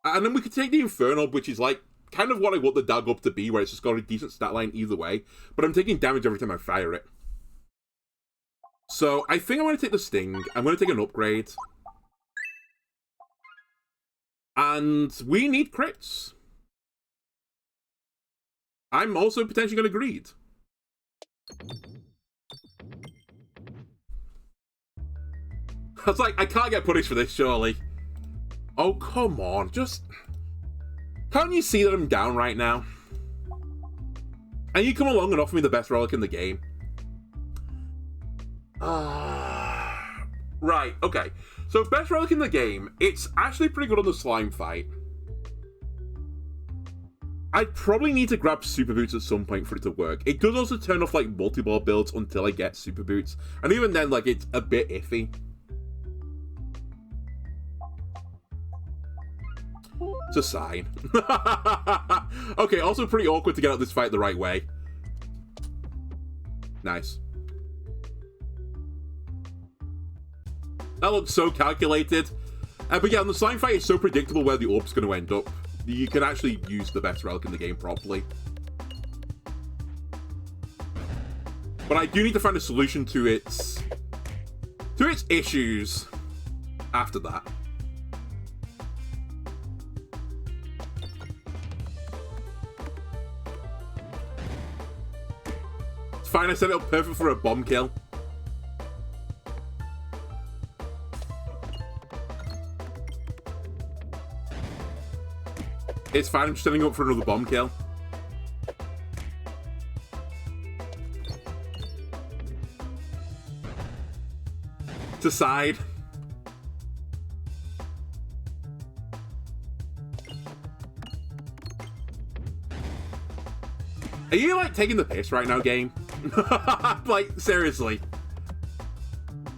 And then we could take the Inferno, which is like, kind of what I want the Dag Orb to be, where it's just got a decent stat line either way, but I'm taking damage every time I fire it. So, I think I'm going to take the Sting, I'm going to take an upgrade. And we need crits. I'm also potentially going to greed. I was like, I can't get punished for this, surely. Oh, come on. Just... Can't you see that I'm down right now? And you come along and offer me the best relic in the game. Right, okay. So, best relic in the game, it's actually pretty good on the slime fight. I probably need to grab Super Boots at some point for it to work. It does also turn off, like, multi-ball builds until I get Super Boots. And even then, like, it's a bit iffy. It's a sign. Okay, also pretty awkward to get out this fight the right way. Nice. That looks so calculated. But yeah, on the slime fight, it's so predictable where the orb's going to end up. You can actually use the best relic in the game properly. But I do need to find a solution to its issues after that. It's fine, I set it up perfect for a bomb kill. It's fine, I'm just setting up for another bomb kill. To side. Are you, like, taking the piss right now, game? Like, seriously.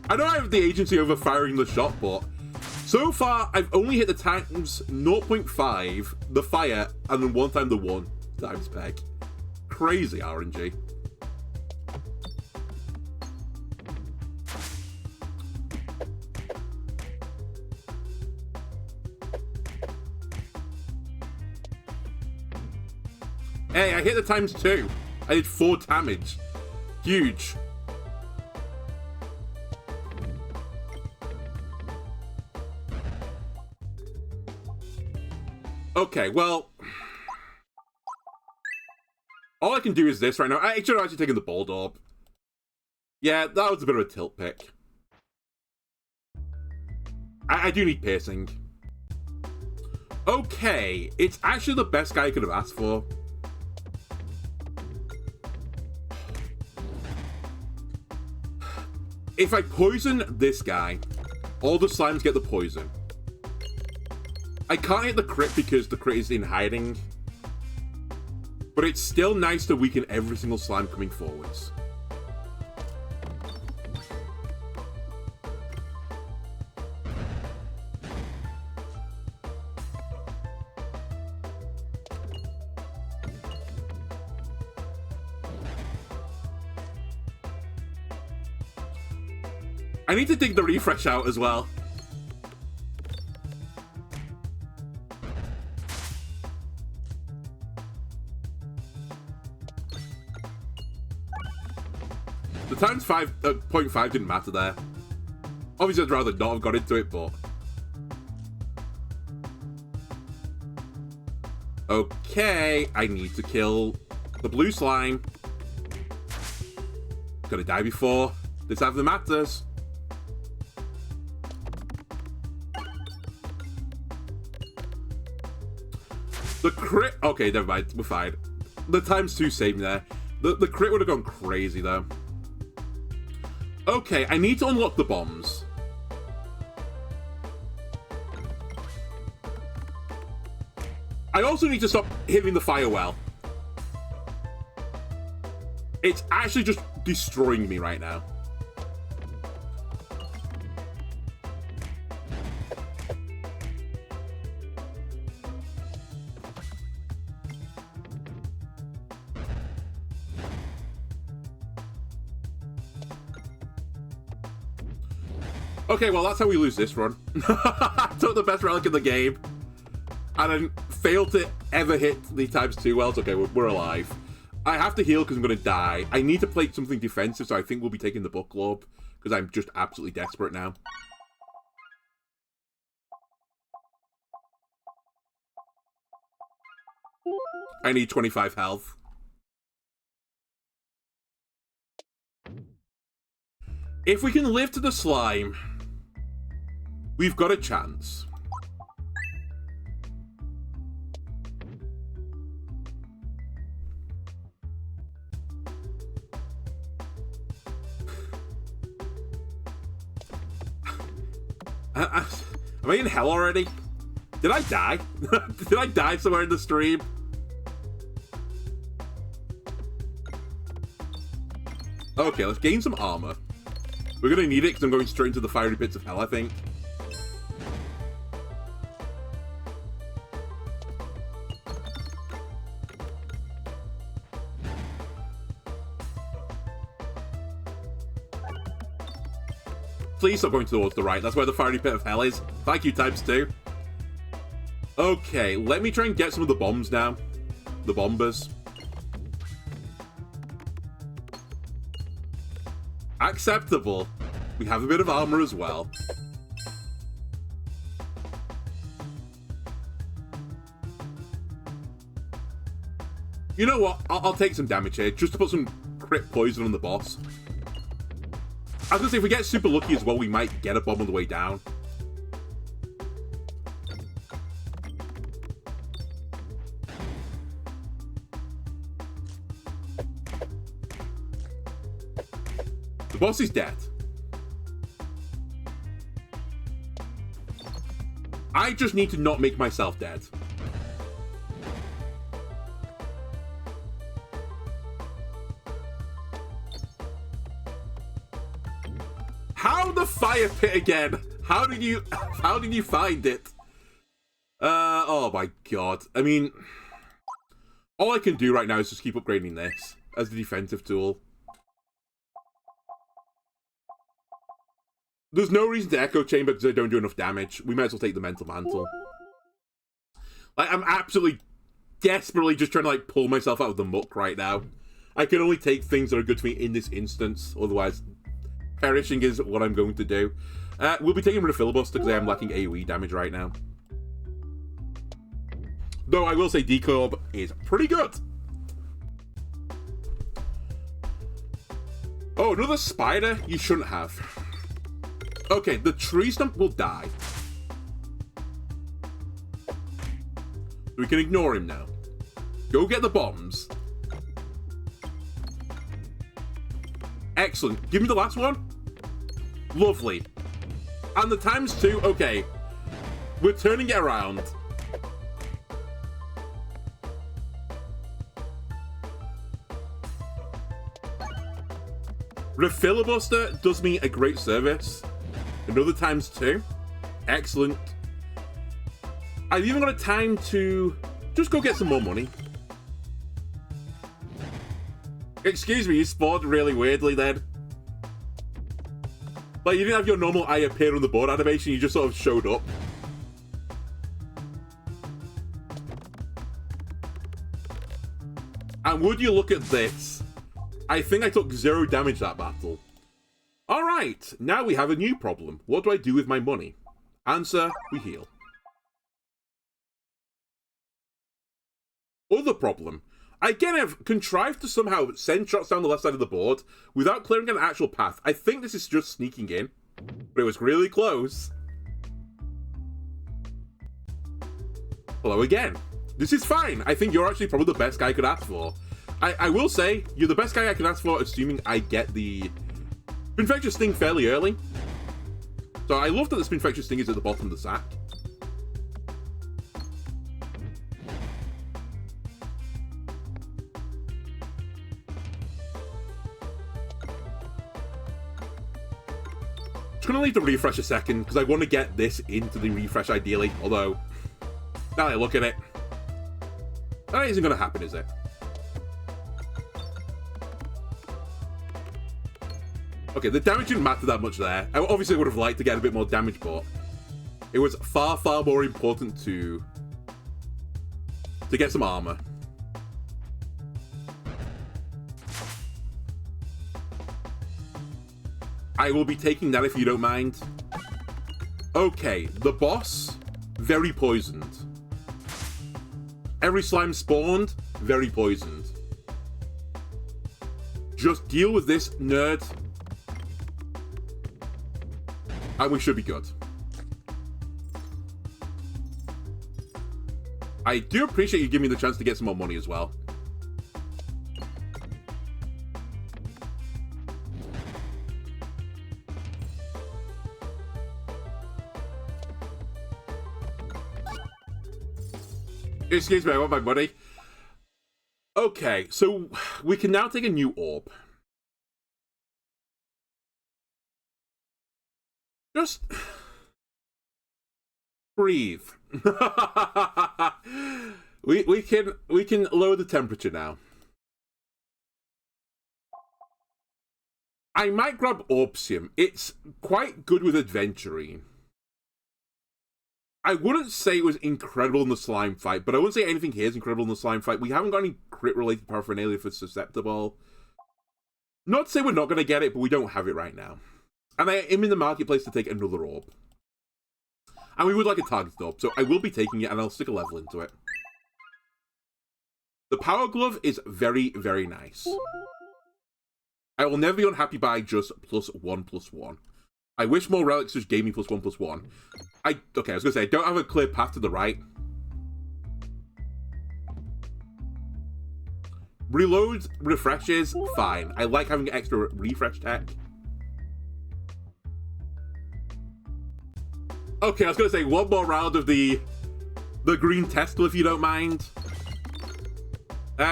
I know I have the agency over firing the shot, but so far, I've only hit the times 0.5, the fire, and then one time the 1 times peg. Crazy RNG. Hey, I hit the times 2. I did 4 damage. Huge. Okay, well, all I can do is this right now. I should have actually taken the bold orb. Yeah, that was a bit of a tilt pick. I do need piercing. Okay, it's actually the best guy I could have asked for. If I poison this guy, all the slimes get the poison. I can't hit the crit because the crit is in hiding. But it's still nice to weaken every single slime coming forwards. I need to dig the refresh out as well. The times 0.5 didn't matter there. Obviously, I'd rather not have got into it, but... Okay, I need to kill the blue slime. Gonna die before this ever matters. The crit... Okay, never mind. We're fine. The times 2 saved me there. The crit would have gone crazy, though. Okay, I need to unlock the bombs. I also need to stop hitting the fire well. It's actually just destroying me right now. Okay, well, that's how we lose this run. I took the best relic in the game, and then failed to ever hit the times 2 wells. Okay, we're alive. I have to heal because I'm going to die. I need to play something defensive, so I think we'll be taking the book club, because I'm just absolutely desperate now. I need 25 health. If we can live to the slime, we've got a chance. Am I in hell already? Did I die? Did I die somewhere in the stream? Okay, let's gain some armor. We're gonna need it because I'm going straight into the fiery pits of hell, I think. Please stop going towards the right. That's where the fiery pit of hell is. Thank you, times 2. Okay, let me try and get some of the bombs now. The bombers. Acceptable. We have a bit of armor as well. You know what? I'll take some damage here, just to put some crit poison on the boss. I was gonna say, if we get super lucky as well, we might get a bomb on the way down. The boss is dead. I just need to not make myself dead. How the fire pit again? How did you find it? Oh my god. I mean, all I can do right now is just keep upgrading this as the defensive tool. There's no reason to Echo Chamber because I don't do enough damage. We might as well take the Mental Mantle. Like, I'm absolutely, desperately just trying to, like, pull myself out of the muck right now. I can only take things that are good to me in this instance. Otherwise, perishing is what I'm going to do. We'll be taking rid of Filibuster because I am lacking AoE damage right now. Though I will say Decoy Orb is pretty good. Oh, another spider? You shouldn't have. Okay, the tree stump will die. We can ignore him now. Go get the bombs. Excellent. Give me the last one. Lovely. And the ×2, okay. We're turning it around. Refilibuster does me a great service. Another ×2. Excellent. I've even got a time to just go get some more money. Excuse me, you spawned really weirdly then. Like, you didn't have your normal I appear on the board animation, you just sort of showed up. And would you look at this? I think I took 0 damage that battle. Alright, now we have a new problem. What do I do with my money? Answer, we heal. Other problem. I again have contrived to somehow send shots down the left side of the board without clearing an actual path. I think this is just sneaking in, but it was really close. Hello again. This is fine. I think you're actually probably the best guy I could ask for. I will say, you're the best guy I can ask for, assuming I get the Spinfectious Sting fairly early. So I love that the Spinfectious Sting is at the bottom of the sack. Just gonna leave the refresh a second, because I want to get this into the refresh ideally, although, now that I look at it, that isn't gonna happen, is it? Okay, the damage didn't matter that much there. I obviously would have liked to get a bit more damage, but it was far, far more important to get some armor. I will be taking that if you don't mind. Okay, the boss, very poisoned. Every slime spawned, very poisoned. Just deal with this, nerd. And we should be good. I do appreciate you giving me the chance to get some more money as well. Excuse me, I want my money. Okay, so we can now take a new orb. Just breathe. we can lower the temperature now. I might grab Orbsium. It's quite good with adventuring. I wouldn't say it was incredible in the slime fight, but I wouldn't say anything here is incredible in the slime fight. We haven't got any crit-related paraphernalia for Susceptible. Not to say we're not going to get it, but we don't have it right now. And I am in the marketplace to take another orb. And we would like a targeted orb, so I will be taking it and I'll stick a level into it. The Power Glove is very, very nice. I will never be unhappy by just +1/+1. I wish more relics just gave me +1/+1. Okay, I was going to say, I don't have a clear path to the right. Reloads, refreshes, fine. I like having extra refresh tech. Okay, I was going to say, one more round of the green Tesla, if you don't mind.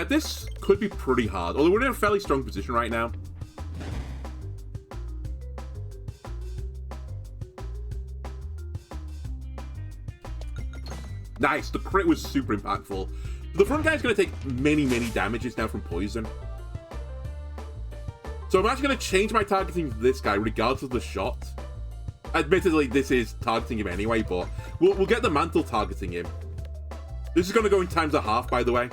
This could be pretty hard, although we're in a fairly strong position right now. Nice, the crit was super impactful. The front guy is going to take many, many damages now from poison. So I'm actually going to change my targeting to this guy regardless of the shot. Admittedly, this is targeting him anyway, but we'll get the mantle targeting him. This is going to go in times.5, by the way.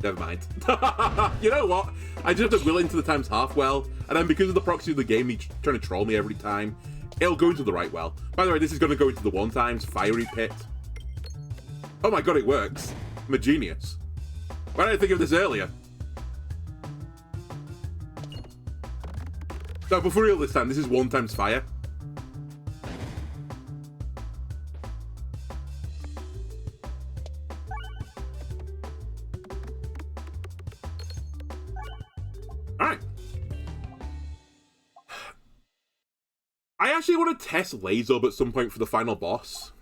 Never mind. You know what? I just have to will into the times.5 well, and then because of the proxy of the game, he's trying to troll me every time. It'll go into the right well. By the way, this is going to go into the 1x fiery pit. Oh my god, it works. I'm a genius. Why didn't I think of this earlier? No, but for real this time, this is 1x fire. Alright. I actually want to test Laser at some point for the final boss.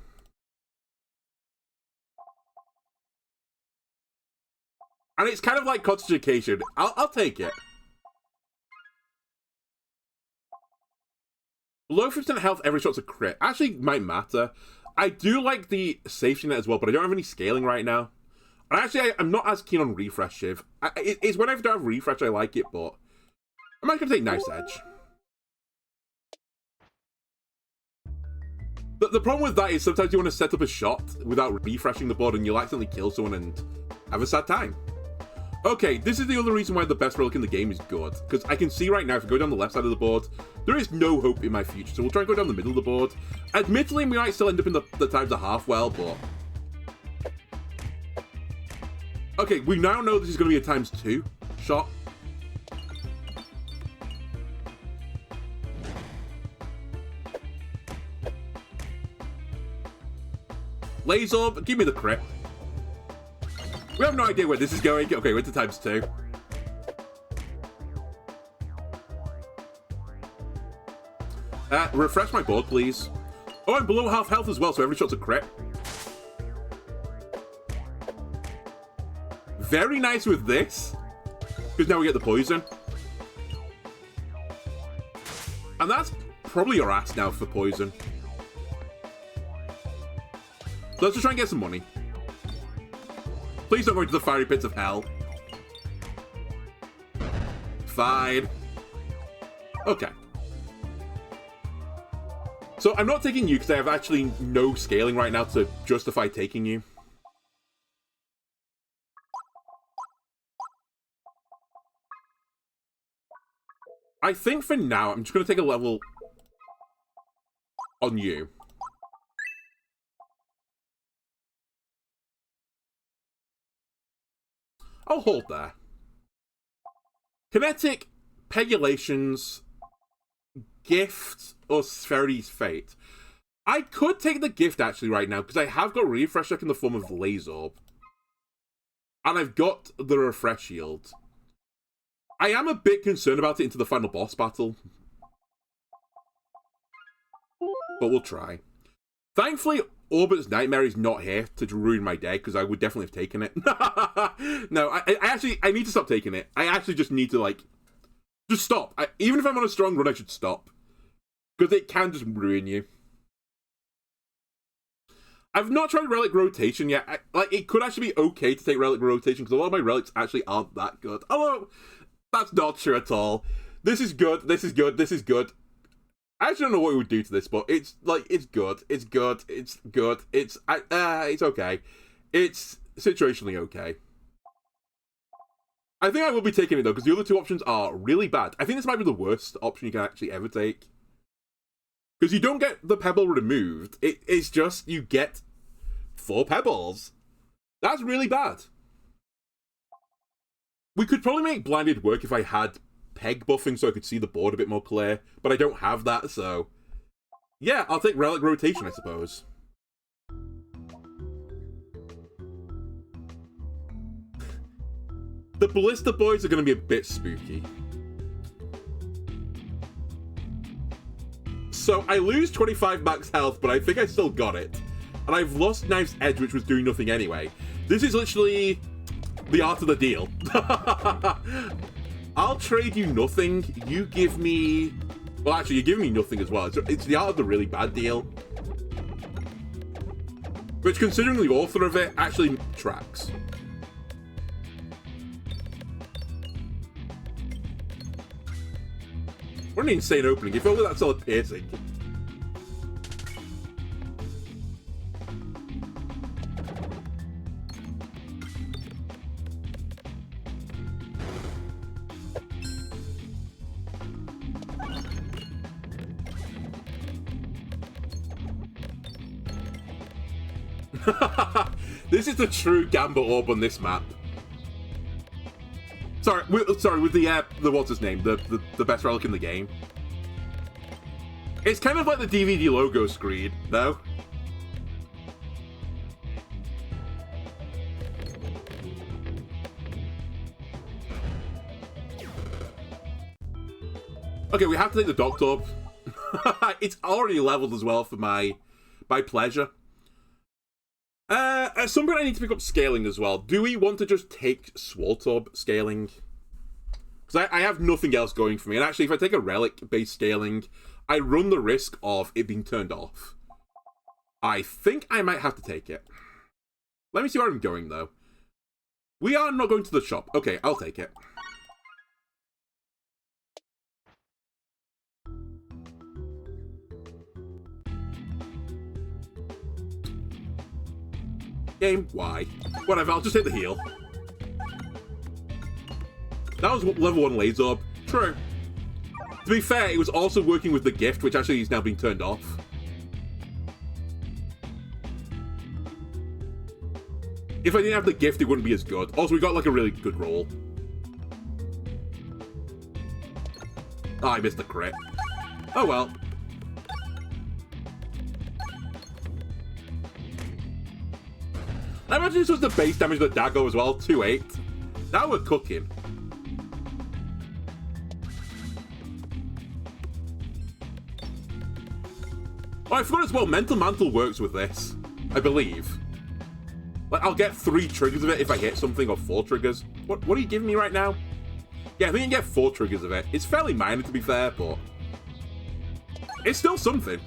And it's kind of like Cottage Education. I'll take it. Low 50% health, every shot's a crit. Actually, might matter. I do like the safety net as well, but I don't have any scaling right now. And actually, I'm not as keen on refresh shiv. It's when I don't have refresh I like it, but I'm actually going to take Nice Edge. The problem with that is sometimes you want to set up a shot without refreshing the board and you'll accidentally kill someone and have a sad time. Okay, this is the other reason why the best relic in the game is good. Because I can see right now, if I go down the left side of the board, there is no hope in my future. So we'll try and go down the middle of the board. Admittedly, we might still end up in the times.5 well, but... Okay, we now know this is going to be a times2 shot. Laser, give me the crit. We have no idea where this is going. Okay, we're to times2. Refresh my board, please. Oh, I'm below half health as well, so every shot's a crit. Very nice with this, because now we get the poison. And that's probably your ass now for poison. So let's just try and get some money. Please don't go into the fiery pits of hell. Fine. Okay. So I'm not taking you because I have actually no scaling right now to justify taking you. I think for now, I'm just going to take a level on you. I'll hold there. Kinetic, Pegulations, Gift, or Spherity's Fate. I could take the Gift actually right now, because I have got Refresh Check in the form of Laser. And I've got the Refresh Shield. I am a bit concerned about it into the final boss battle. But we'll try. Thankfully, Orbert's Nightmare is not here to ruin my day, because I would definitely have taken it. No, I need to stop taking it. I actually just need to, like, just stop. Even if I'm on a strong run, I should stop. Because it can just ruin you. I've not tried Relic Rotation yet. It could actually be okay to take Relic Rotation, because a lot of my relics actually aren't that good. Although, that's not true at all. This is good, this is good, this is good. I actually don't know what we would do to this, but it's, like, it's good. It's good. It's good. It's okay. It's situationally okay. I think I will be taking it, though, because the other two options are really bad. I think this might be the worst option you can actually ever take. Because you don't get the pebble removed. It's just you get 4 pebbles. That's really bad. We could probably make blinded work if I had peg buffing so I could see the board a bit more clear. But I don't have that, so... yeah, I'll take relic rotation, I suppose. The Ballista Boys are going to be a bit spooky. So, I lose 25 max health, but I think I still got it. And I've lost Knife's Edge, which was doing nothing anyway. This is literally the art of the deal. I'll trade you nothing. You give me... well, actually, you're giving me nothing as well. It's the art of the really bad deal. Which, considering the author of it, actually tracks. What an insane opening. If only that's all piercing. This is the true gamble orb on this map. Sorry, with the what's his name, the best relic in the game. It's kind of like the DVD logo screen, though. Okay, we have to take the Doctor Orb. It's already leveled as well for my pleasure. At some point I need to pick up scaling as well. Do we want to just take Swaltorb scaling? Because I have nothing else going for me. And actually, if I take a relic-based scaling, I run the risk of it being turned off. I think I might have to take it. Let me see where I'm going, though. We are not going to the shop. Okay, I'll take it. Game, why? Whatever, I'll just hit the heal. That was level 1 laser orb. True. To be fair, it was also working with the gift, which actually is now being turned off. If I didn't have the gift, it wouldn't be as good. Also, we got like a really good roll. Oh, I missed the crit. Oh well. I imagine this was the base damage of the dagger as well, 2-8. Now we're cooking. Oh, I forgot as well, Mental Mantle works with this, I believe. Like, I'll get 3 triggers of it if I hit something, or 4 triggers. What are you giving me right now? Yeah, I think you get 4 triggers of it. It's fairly minor, to be fair, but... it's still something.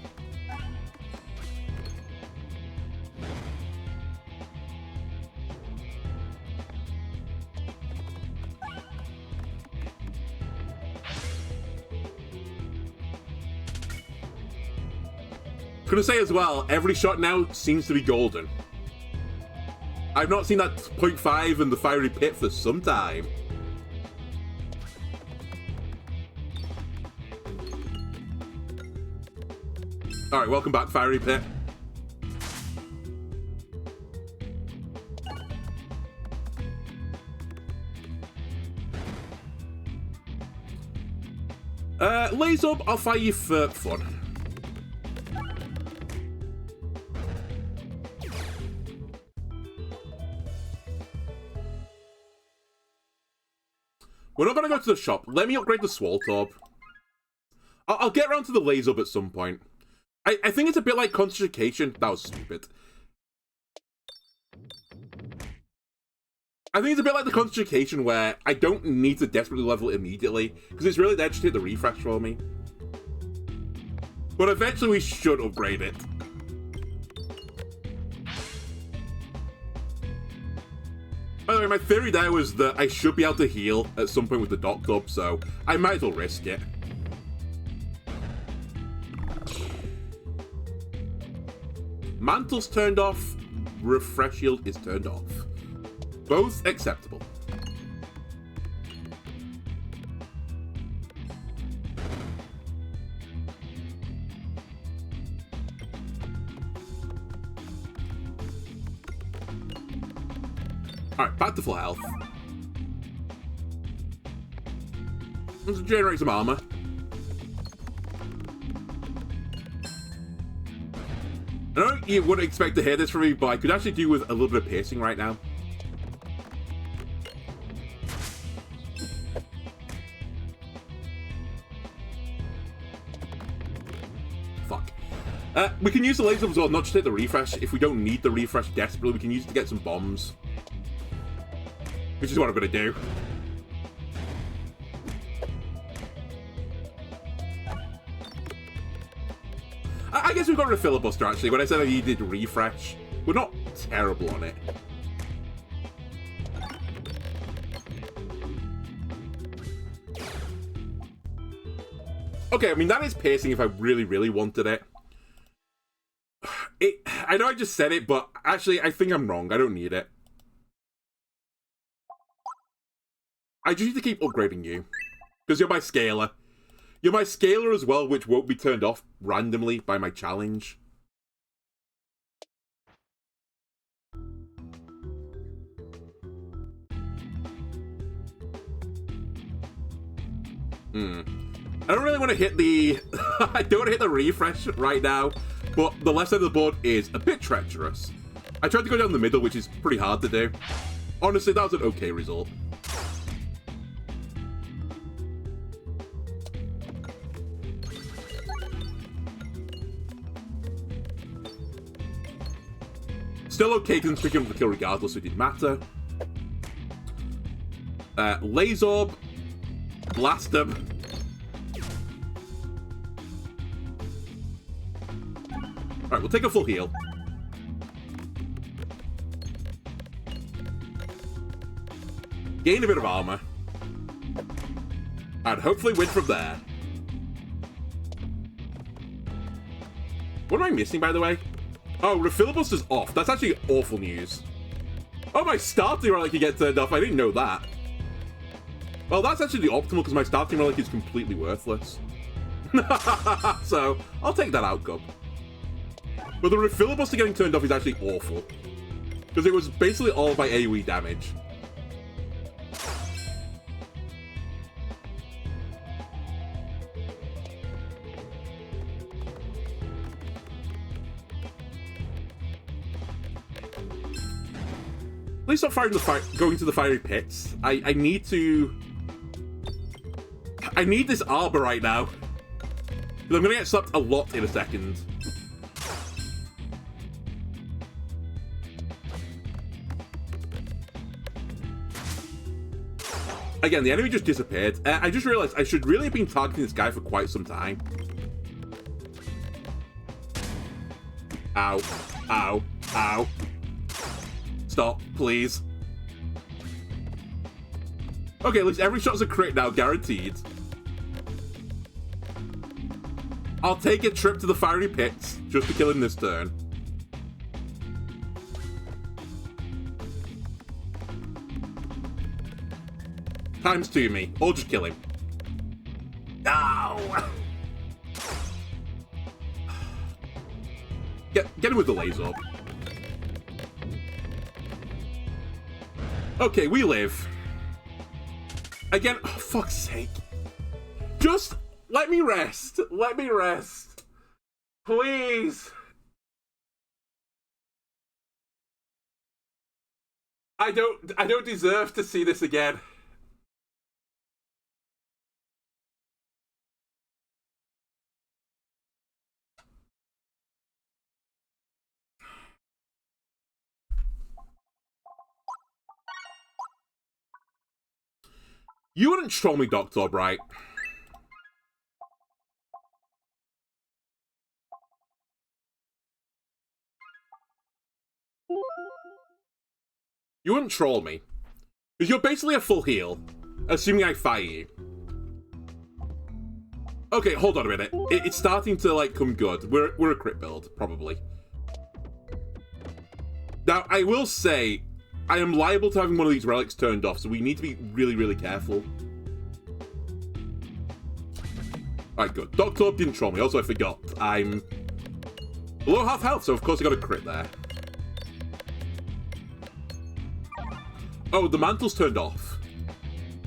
Gonna say as well, every shot now seems to be golden. I've not seen that 0.5 in the fiery pit for some time. Alright, welcome back, fiery pit. Laser Orb, I'll fight you for fun. We're not going to go to the shop. Let me upgrade the Swaltorb. I'll get around to the laser Orb at some point. I think it's a bit like Concentration. That was stupid. I think it's a bit like the Concentration where I don't need to desperately level it immediately, because it's really there just to hit the refresh for me. But eventually we should upgrade it. By the way, my theory there was that I should be able to heal at some point with the Doctor Orb, so I might as well risk it. Mantle's turned off, Refresh Shield is turned off. Both acceptable. Alright, back to full health. Let's generate some armor. I know you wouldn't expect to hear this from me, but I could actually do with a little bit of piercing right now. Fuck. We can use the laser as well, not just hit the refresh. If we don't need the refresh desperately, we can use it to get some bombs. Which is what I'm going to do. I guess we've got rid of filibuster, actually. When I said I needed refresh, we're not terrible on it. Okay, I mean, that is piercing if I really, really wanted it. I know I just said it, but actually, I think I'm wrong. I don't need it. I just need to keep upgrading you. Because you're my scaler. You're my scaler as well, which won't be turned off randomly by my challenge. I don't really want to hit the... I don't want to hit the refresh right now, but the left side of the board is a bit treacherous. I tried to go down the middle, which is pretty hard to do. Honestly, that was an okay result. Still okay, because picking up the kill regardless, so it didn't matter. Laser Orb. Blast him. Alright, we'll take a full heal. Gain a bit of armor. And hopefully win from there. What am I missing, by the way? Oh, refilibuster's off. That's actually awful news. Oh, my starting relic can get turned off. I didn't know that. Well, that's actually the optimal, because my starting relic is completely worthless. So, I'll take that outcome. But the refilibuster getting turned off is actually awful. Because it was basically all by AoE damage. Please stop firing going to the fiery pits. I need to... I need this arbor right now. Because I'm going to get slapped a lot in a second. Again, the enemy just disappeared. I just realized I should really have been targeting this guy for quite some time. Ow. Ow. Ow. Stop, please. Okay, at least every shot's a crit now, guaranteed. I'll take a trip to the fiery pits just to kill him this turn. Times 2 me, or just kill him. No! Get him with the laser. Okay, we live. Again, oh, fuck's sake. Just let me rest. Let me rest. Please. I don't deserve to see this again. You wouldn't troll me, Doctor, right? You wouldn't troll me. Because you're basically a full heal, assuming I fire you. Okay, hold on a minute. It's starting to, like, come good. We're a crit build, probably. Now, I will say, I am liable to having one of these relics turned off, so we need to be really, really careful. Alright, good. Doctor didn't troll me. Also, I forgot. I'm below half health, so of course I got a crit there. Oh, the mantle's turned off.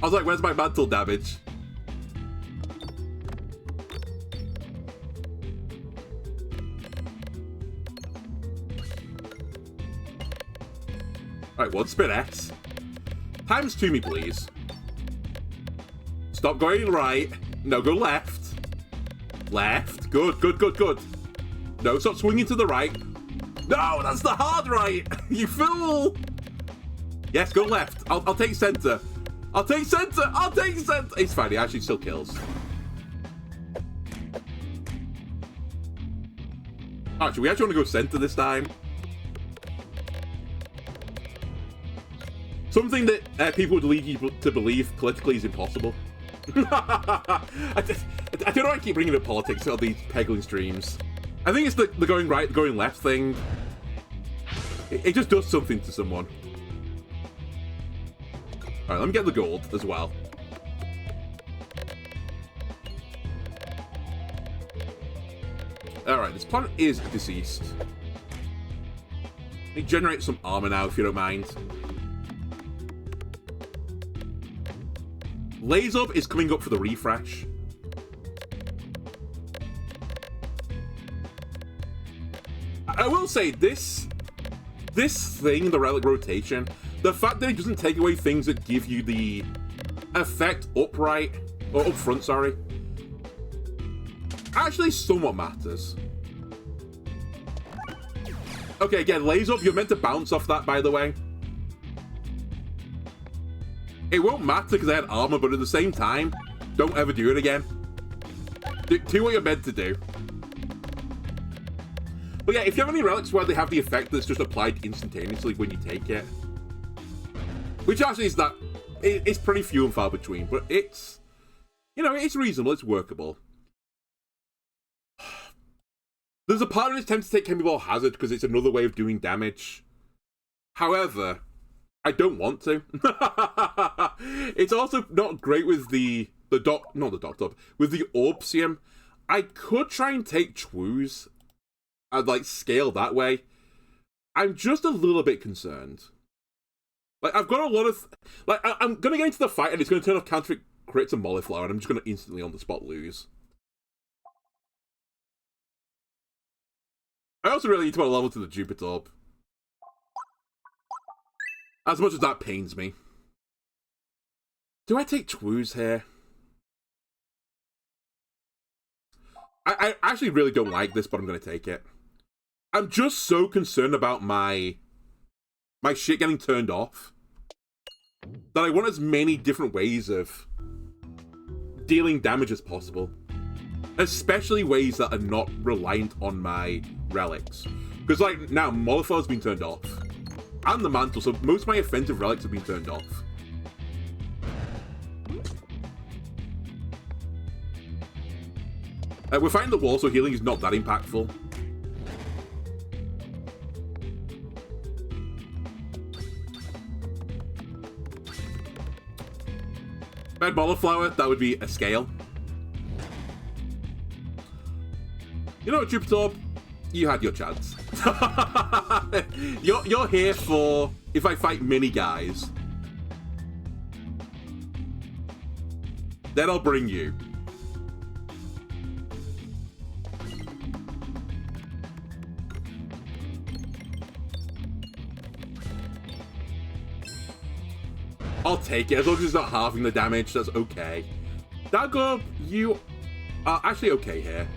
I was like, where's my mantle damage? Alright, one spin X. Times 2 me, please. Stop going right. No, go left. Left. Good, good, good, good. No, stop swinging to the right. No, that's the hard right. You fool. Yes, go left. I'll take center. I'll take center. I'll take center. It's fine. He actually still kills. Actually, we actually want to go center this time. Something that people would lead you to believe politically is impossible. I don't know why I keep bringing up politics on these Peglin streams. I think it's the going right, the going left thing. It just does something to someone. Alright, let me get the gold as well. Alright, this planet is deceased. Let me generate some armor now, if you don't mind. Lays Up is coming up for the refresh. I will say, this thing, the relic rotation, the fact that it doesn't take away things that give you the effect up front, sorry, actually somewhat matters. Okay, again, Lays Up, you're meant to bounce off that, by the way. It won't matter because I had armor, but at the same time, don't ever do it again. Do what you're meant to do. But yeah, if you have any relics where they have the effect that's just applied instantaneously when you take it, which actually is that, it's pretty few and far between, but it's, you know, it's reasonable, it's workable. There's a part of it's tempted to take Chemical Hazard because it's another way of doing damage. However, I don't want to. It's also not great with with the Orbsium. I could try and take Chwoo's and like scale that way. I'm just a little bit concerned. Like, I've got a lot of I'm gonna get into the fight and it's gonna turn off counter crits and Molliflower and I'm just gonna instantly on the spot lose. I also really need to add a level to the Jupiter Orb. As much as that pains me. Do I take Chwoo's here? I actually really don't like this, but I'm going to take it. I'm just so concerned about my shit getting turned off that I want as many different ways of dealing damage as possible. Especially ways that are not reliant on my relics. Because, like, now, Molliflower's been turned off. And the Mantle, so most of my offensive relics have been turned off. We're fighting the wall, so healing is not that impactful. Red Molliflower, that would be a scale. You know what, Jupiter Orb? You had your chance. You're here for if I fight mini guys. Then I'll bring you. I'll take it, as long as it's not halving the damage, that's okay. Dago, you are actually okay here.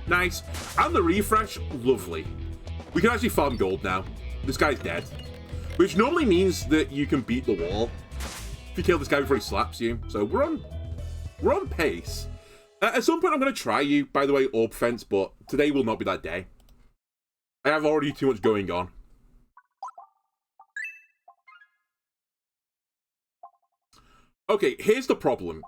Nice. And the refresh, lovely. We can actually farm gold now. This guy's dead. Which normally means that you can beat the wall if you kill this guy before he slaps you. So we're on pace. At some point I'm going to try you, by the way, Orb Fence, but today will not be that day. I have already too much going on. Okay, here's the problem,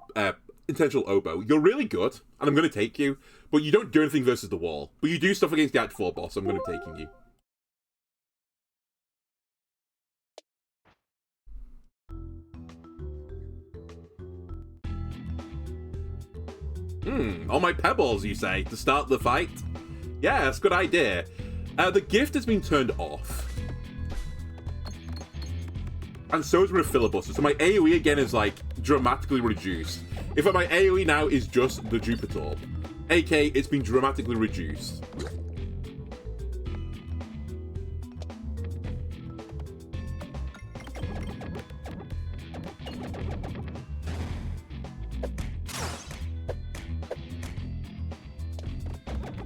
Intentional Oboe. You're really good, and I'm going to take you, but you don't do anything versus the wall. But you do stuff against the Act 4 boss, so I'm going to be taking you. All my pebbles, you say, to start the fight? Yeah, that's a good idea. The gift has been turned off. And so is my filibuster. So my AoE again is like dramatically reduced. In fact, my AoE now is just the Jupiter. AK, it's been dramatically reduced.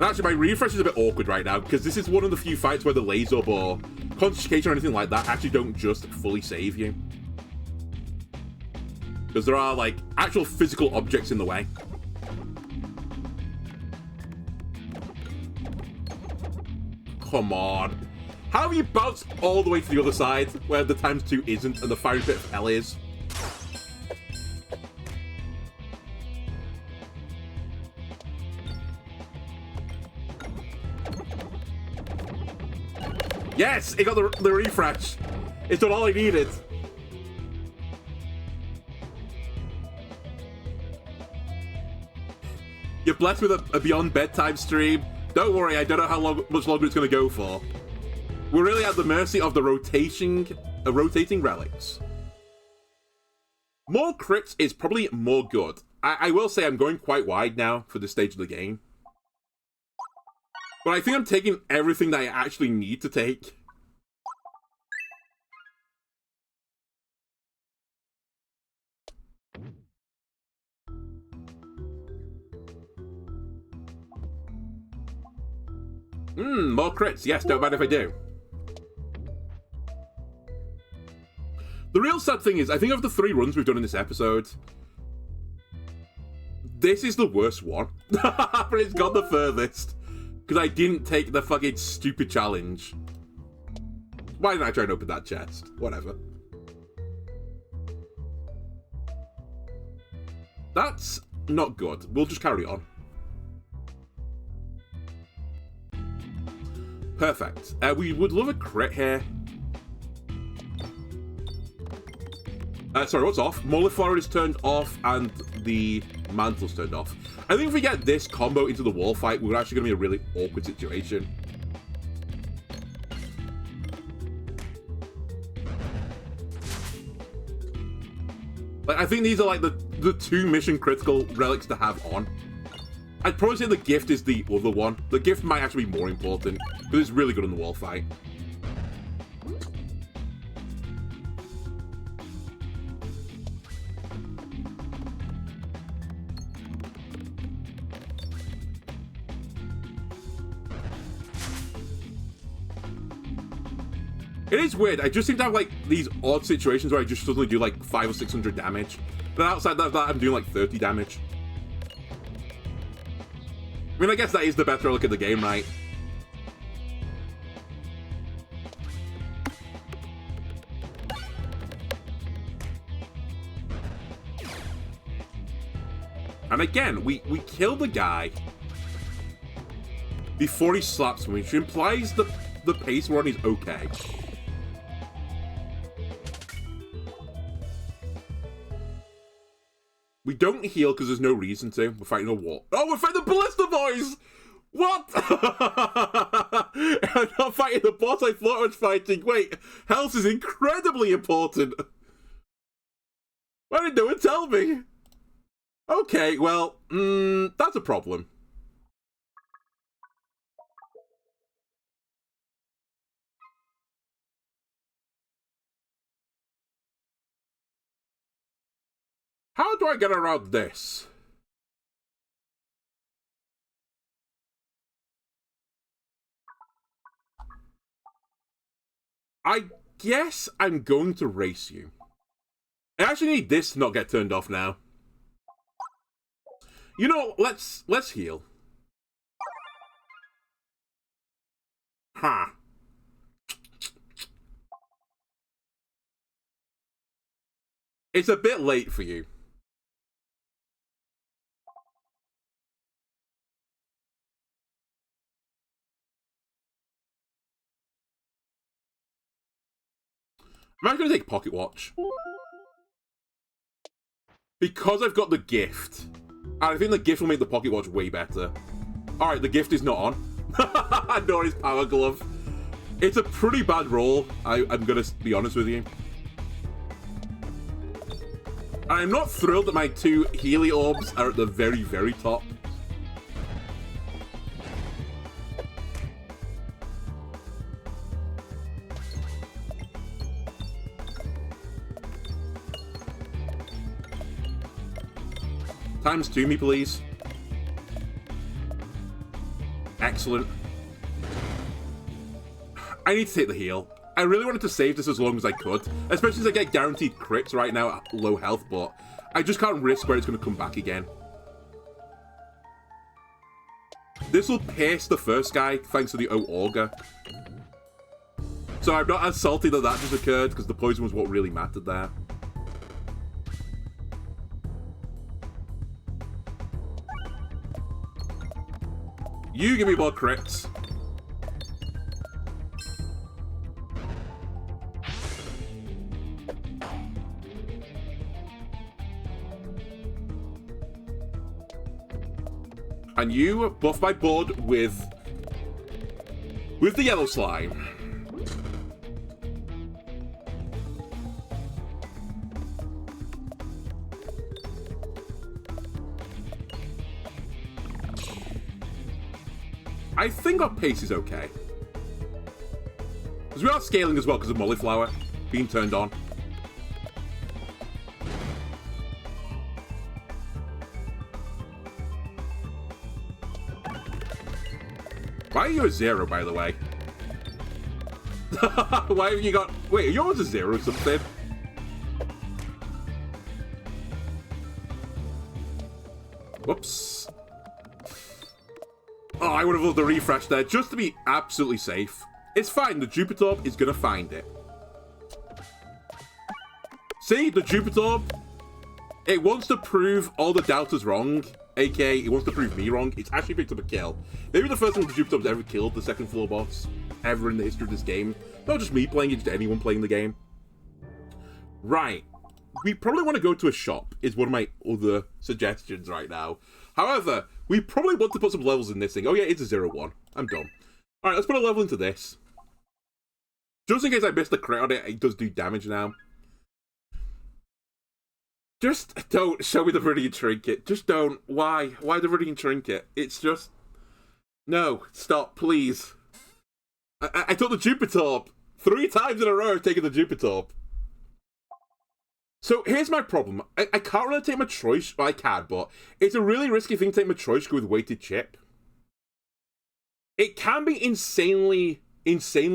Actually, my refresh is a bit awkward right now, because this is one of the few fights where the laser or concentration or anything like that actually don't just fully save you. Because there are, like, actual physical objects in the way. Come on. How have you bounced all the way to the other side, where the ×2 isn't and the fiery bit of hell is? Yes, it got the refresh. It's done all I needed. You're blessed with a Beyond Bedtime stream. Don't worry, I don't know how much longer it's going to go for. We're really at the mercy of the rotating relics. More crits is probably more good. I will say I'm going quite wide now for this stage of the game. But I think I'm taking everything that I actually need to take. More crits. Yes, don't mind if I do. The real sad thing is, I think of the 3 runs we've done in this episode, this is the worst one. But it's gone the furthest. Because I didn't take the fucking stupid challenge. Why didn't I try and open that chest? Whatever. That's not good. We'll just carry on. Perfect. We would love a crit here. Sorry, what's off? Moliflora is turned off and the mantle's turned off. I think if we get this combo into the wall fight, we're actually going to be in a really awkward situation. Like, I think these are like the 2 mission critical relics to have on. I'd probably say the gift is the other one. The gift might actually be more important, because it's really good in the wall fight. It is weird. I just seem to have like these odd situations where I just suddenly do like 500 or 600 damage. But outside that, I'm doing like 30 damage. I mean, I guess that is the best relic of the game, right? And again, we kill the guy before he slaps me, which implies the pace we're on is okay. We don't heal because there's no reason to. We're fighting a war. Oh, we're fighting the Ballista Boys! What? I'm not fighting the boss I thought I was fighting. Wait, health is incredibly important. Why did no one tell me? Okay, well, that's a problem. How do I get around this? I guess I'm going to race you. I actually need this to not get turned off now. You know, let's heal. Ha. It's a bit late for you. I'm actually going to take Pocket Watch. Because I've got the gift, And I think the gift will make the pocket watch way better. Alright, the gift is not on. Nor his power glove. It's a pretty bad roll, I'm gonna be honest with you. I'm not thrilled that my 2 Healy orbs are at the very, very top. Times 2 me, please. Excellent. I need to take the heal. I really wanted to save this as long as I could, especially as I get guaranteed crits right now at low health, but I just can't risk where it's going to come back again. This will pierce the first guy, thanks to the Auger. So I'm not as salty that that just occurred, because the poison was what really mattered there. You give me more crits. And you buff my board with the yellow slime. I think our pace is okay. Because we are scaling as well because of Molliflower being turned on. Why are you a 0, by the way? Why have you got... Wait, are you always a 0 or something? Whoops. Oh, I would have loved a refresh there, just to be absolutely safe. It's fine, the Jupiter is going to find it. See, the Jupiter, it wants to prove all the doubters wrong. aka, it wants to prove me wrong. It's actually picked up a kill. Maybe the first time the Jupiter's ever killed the second floor boss ever in the history of this game. Not just me playing it, just anyone playing the game. Right. We probably want to go to a shop, is one of my other suggestions right now. However, we probably want to put some levels in this thing. Oh yeah, it's a 0-1. I'm done. Alright, let's put a level into this. Just in case I missed a crit on it, it does do damage now. Just don't show me the Viridian Trinket. Just don't. Why? Why the Viridian Trinket? It's just... No. Stop, please. I took the Jupiter 3 times in a row. I've taken the Jupiter. So here's my problem. I can't really take my Matryoshka. Well, I can, but it's a really risky thing to take my Matryoshka with weighted chip. It can be insanely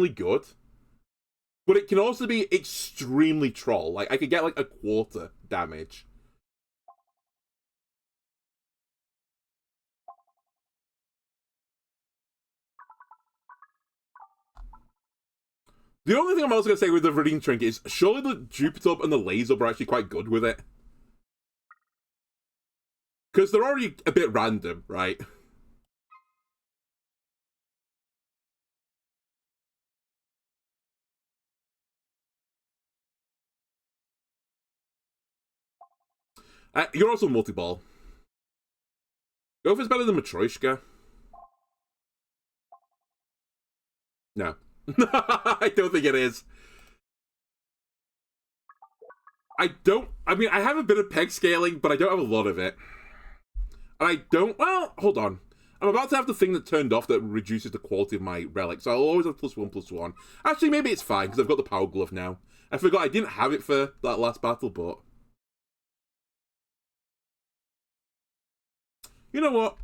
good. But it can also be extremely troll. Like, I could get, like, a quarter damage. The only thing I'm also going to say with the Viridian Trinket is, surely the Jupiter and the Laser are actually quite good with it. Because they're already a bit random, right? You're also multi-ball. Go if it's better than Matryoshka. No. I don't think it is. I mean, I have a bit of peg scaling, but I don't have a lot of it. And I don't... Well, hold on. I'm about to have the thing that turned off that reduces the quality of my relic, so I'll always have +1/+1. Actually, maybe it's fine, because I've got the Power Glove now. I forgot I didn't have it for that last battle, but... You know what?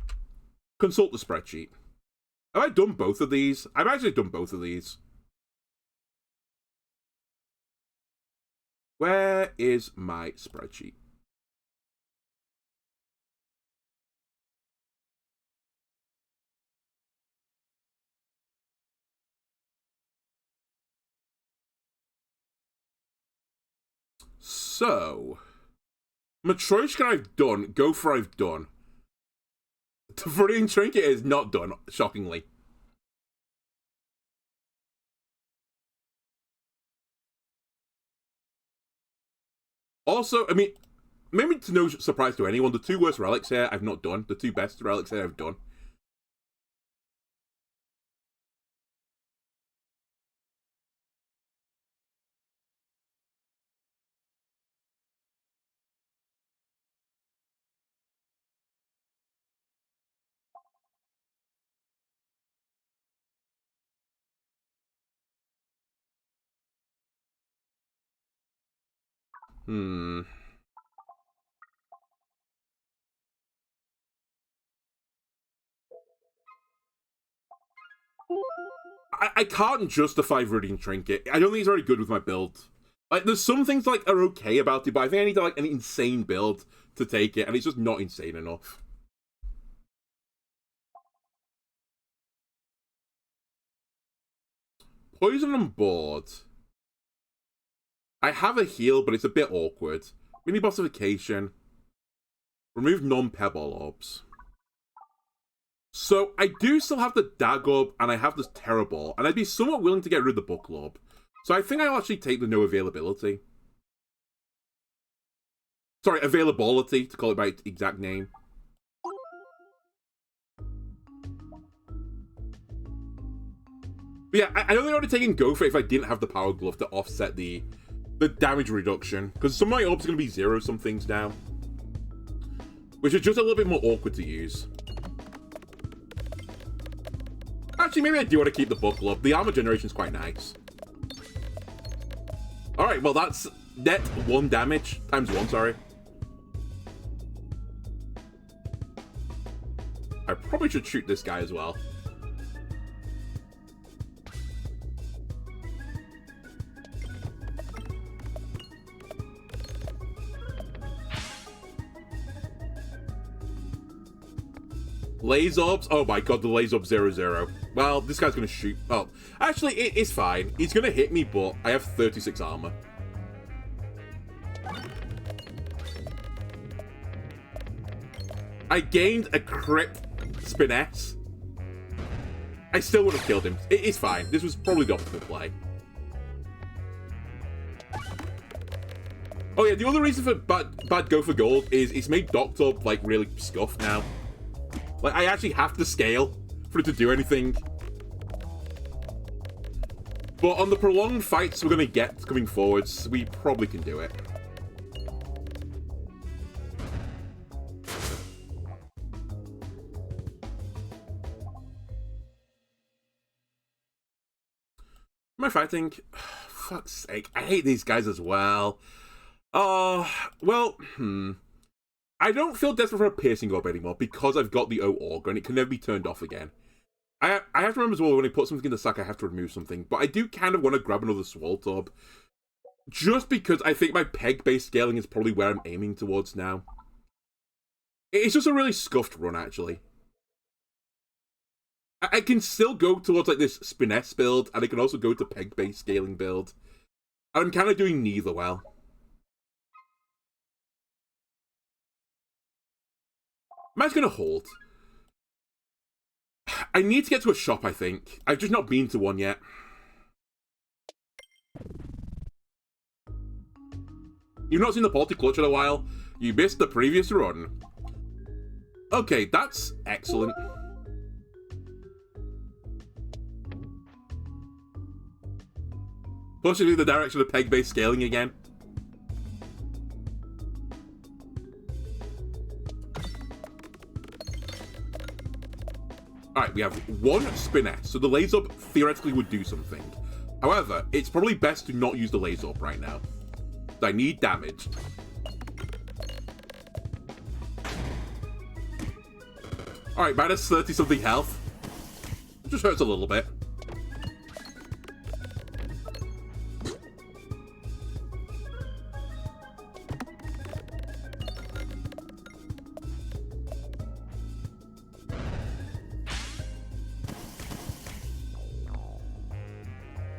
Consult the spreadsheet. Have I done both of these? I've actually done both of these. Where is my spreadsheet? So, Matryoshka I've done, Gopher I've done. The Viridian Trinket is not done, shockingly. Also, I mean, maybe to no surprise to anyone, the two worst relics here I've not done. The two best relics here I've done. I can't justify Viridian Trinket. I don't think it's very good with my build. Like, there's some things like are okay about it, but I think I need to like an insane build to take it, and it's just not insane enough. Poison on board. I have a heal, but it's a bit awkward. Mini bossification. Remove non-pebble orbs. So, I do still have the Dag Orb, and I have this Terror Ball, and I'd be somewhat willing to get rid of the Buckle Orb. So I think I'll actually take the no availability. Sorry, availability, to call it by its exact name. But yeah, I only would have taken Go for it if I didn't have the Power Glove to offset the damage reduction. Because some of my orbs are going to be zero some things now. Which is just a little bit more awkward to use. Actually, maybe I do want to keep the Buckle up. The armor generation is quite nice. Alright, well that's net 1 damage. Times 1, sorry. I probably should shoot this guy as well. Laser Orbs? Oh my god, the Laser Orb 0-0. Well, this guy's gonna shoot. Oh, actually, it's fine. He's gonna hit me, but I have 36 armor. I gained a crit Spiness. I still would have killed him. It's fine. This was probably the optimal play. Oh yeah, the other reason for bad Go for Gold is it's made Doctor, like, really scuffed now. Like, I actually have to scale for it to do anything. But on the prolonged fights we're going to get coming forwards, we probably can do it. Am I fighting? Fuck's sake. I hate these guys as well. Well, I don't feel desperate for a Piercing Orb anymore because I've got the O-Augur and it can never be turned off again. I have to remember as well, when I put something in the sack, I have to remove something. But I do kind of want to grab another Swalt Orb. Just because I think my peg-based scaling is probably where I'm aiming towards now. It's just a really scuffed run, actually. I can still go towards like this Spiness build, and I can also go to peg-based scaling build. And I'm kind of doing neither well. I'm just going to hold. I need to get to a shop, I think. I've just not been to one yet. You've not seen the Porty Clutch in a while. You missed the previous run. Okay, that's excellent. Pushing in the direction of peg-based scaling again. Alright, we have one Spiness, so the Laser Orb theoretically would do something. However, it's probably best to not use the Laser Orb right now. I need damage. Alright, minus 30-something health. It just hurts a little bit.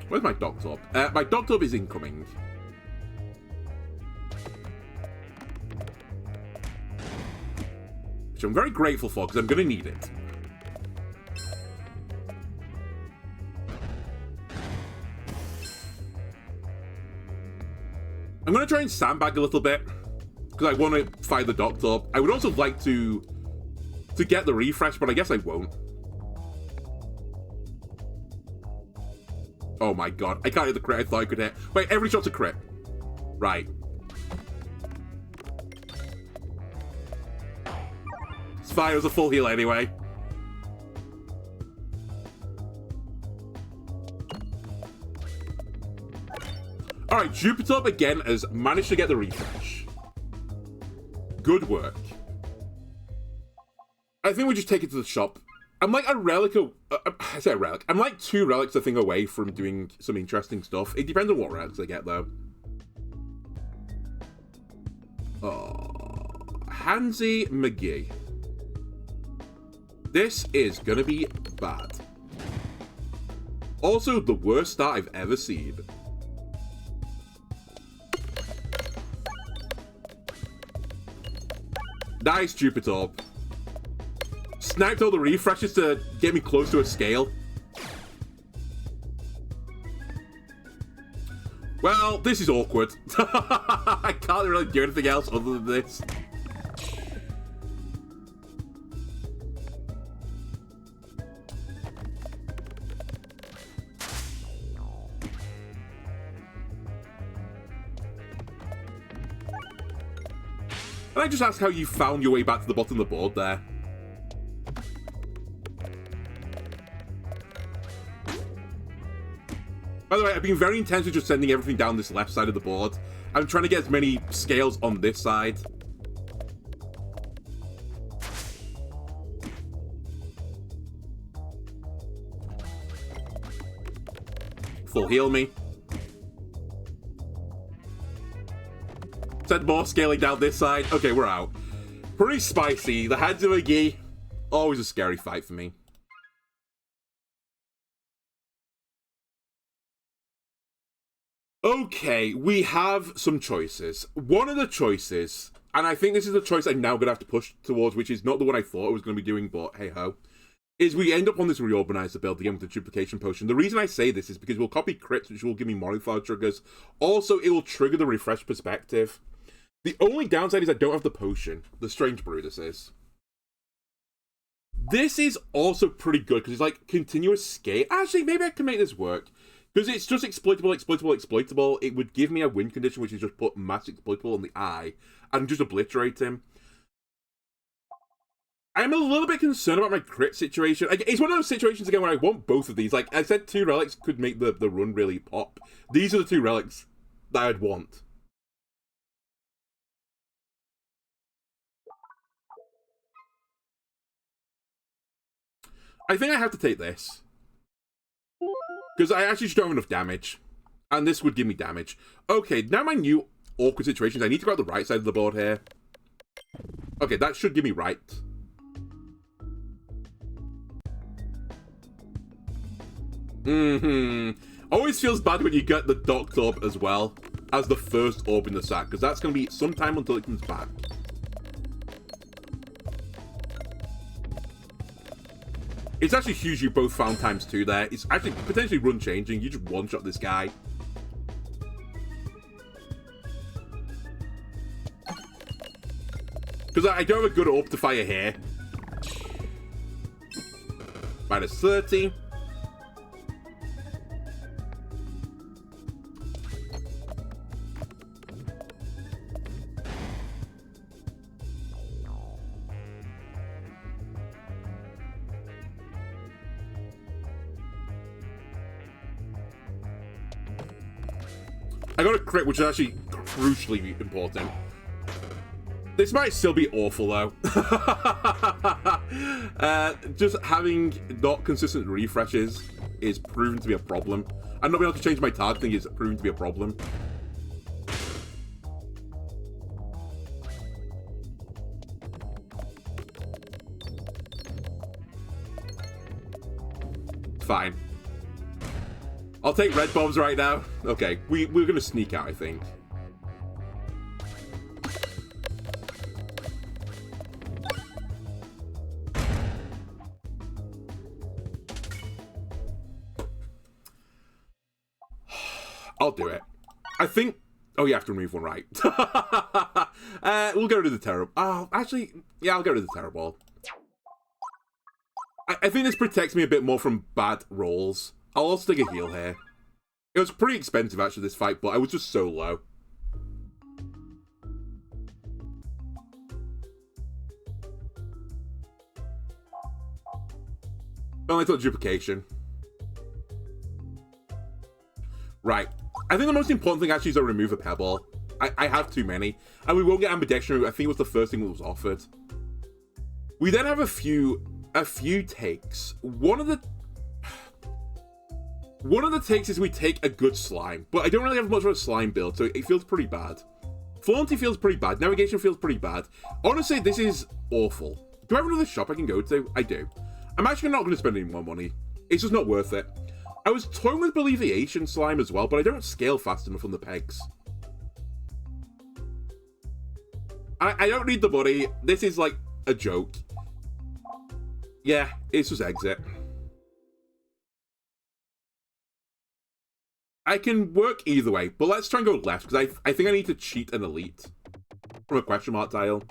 Where's my Doctor Orb? My Doctor Orb is incoming. Which I'm very grateful for, because I'm going to need it. I'm going to try and sandbag a little bit. because I want to fight the Doctor. I would also like to get the refresh, but I guess I won't. Oh my god, I can't hit the crit I thought I could hit. Wait, every shot's a crit. Right. It's fine, it was a full heal anyway. Alright, Jupiter again has managed to get the refresh. Good work. I think we just take it to the shop. I'm like a relic, I say a relic. I'm like 2 relics, I think, away from doing some interesting stuff. It depends on what relics I get, though. Oh, Hansi McGee. This is gonna be bad. Also, the worst start I've ever seen. Nice, Jupiter. Sniped all the refreshes to get me close to a scale. Well, this is awkward. I can't really do anything else other than this. Can I just ask how you found your way back to the bottom of the board there? By the way, I've been very intense with just sending everything down this left side of the board. I'm trying to get as many scales on this side. Full heal me. Send more scaling down this side. Okay, we're out. Pretty spicy. The Hands of McGee. Always a scary fight for me. Okay, we have some choices. One of the choices, and I think this is the choice I'm now going to have to push towards, which is not the one I thought I was going to be doing, but hey-ho, is we end up on this Reorganizer build again with the Duplication Potion. The reason I say this is because we'll copy crits, which will give me modifier triggers. Also, it will trigger the Refresh Perspective. The only downside is I don't have the potion. The Strange Brew, this is. This is also pretty good, because it's like continuous scale. Actually, maybe I can make this work. Because it's just exploitable. It would give me a win condition, which is just put mass exploitable on the eye and just obliterate him. I'm a little bit concerned about my crit situation. It's one of those situations again where I want both of these. Like I said, 2 relics could make the run really pop. These are the 2 relics that I'd want. I think I have to take this. Because I actually just don't have enough damage. And this would give me damage. Okay, now my new awkward situations. I need to go out the right side of the board here. Okay, that should give me right. Always feels bad when you get the Docked Orb as well as the first orb in the sack. Because that's going to be some time until it comes back. It's actually huge you both found ×2 there. It's actually potentially run changing. You just one-shot this guy. Because I don't have a good orb to fire here. Minus 30. I got a crit, which is actually crucially important. This might still be awful, though. Just having not consistent refreshes is proven to be a problem. And not being able to change my targeting is proven to be a problem. Fine. I'll take red bombs right now. Okay, we're gonna sneak out, I think. I'll do it. I think Oh, you have to remove one, right. We'll go to the Terror... Oh, actually, yeah, I'll go to the Terror Ball. I think this protects me a bit more from bad rolls. I'll also take a heal here. It was pretty expensive, actually, this fight, but I was just so low. Only thought duplication. Right. I think the most important thing actually is to remove a pebble. I have too many. And we won't get ambidextrous. I think it was the first thing that was offered. We then have a few takes. One of the takes is we take a good slime, but I don't really have much of a slime build, so it feels pretty bad. Flaunty feels pretty bad. Navigation feels pretty bad. Honestly, this is awful. Do I have another shop I can go to? I do. I'm actually not going to spend any more money. It's just not worth it. I was toying with Believiation slime as well, but I don't scale fast enough on the pegs. I don't need the money. This is like a joke. Yeah, it's just exit. I can work either way, but let's try and go left, because I think I need to cheat an elite from a question mark tile.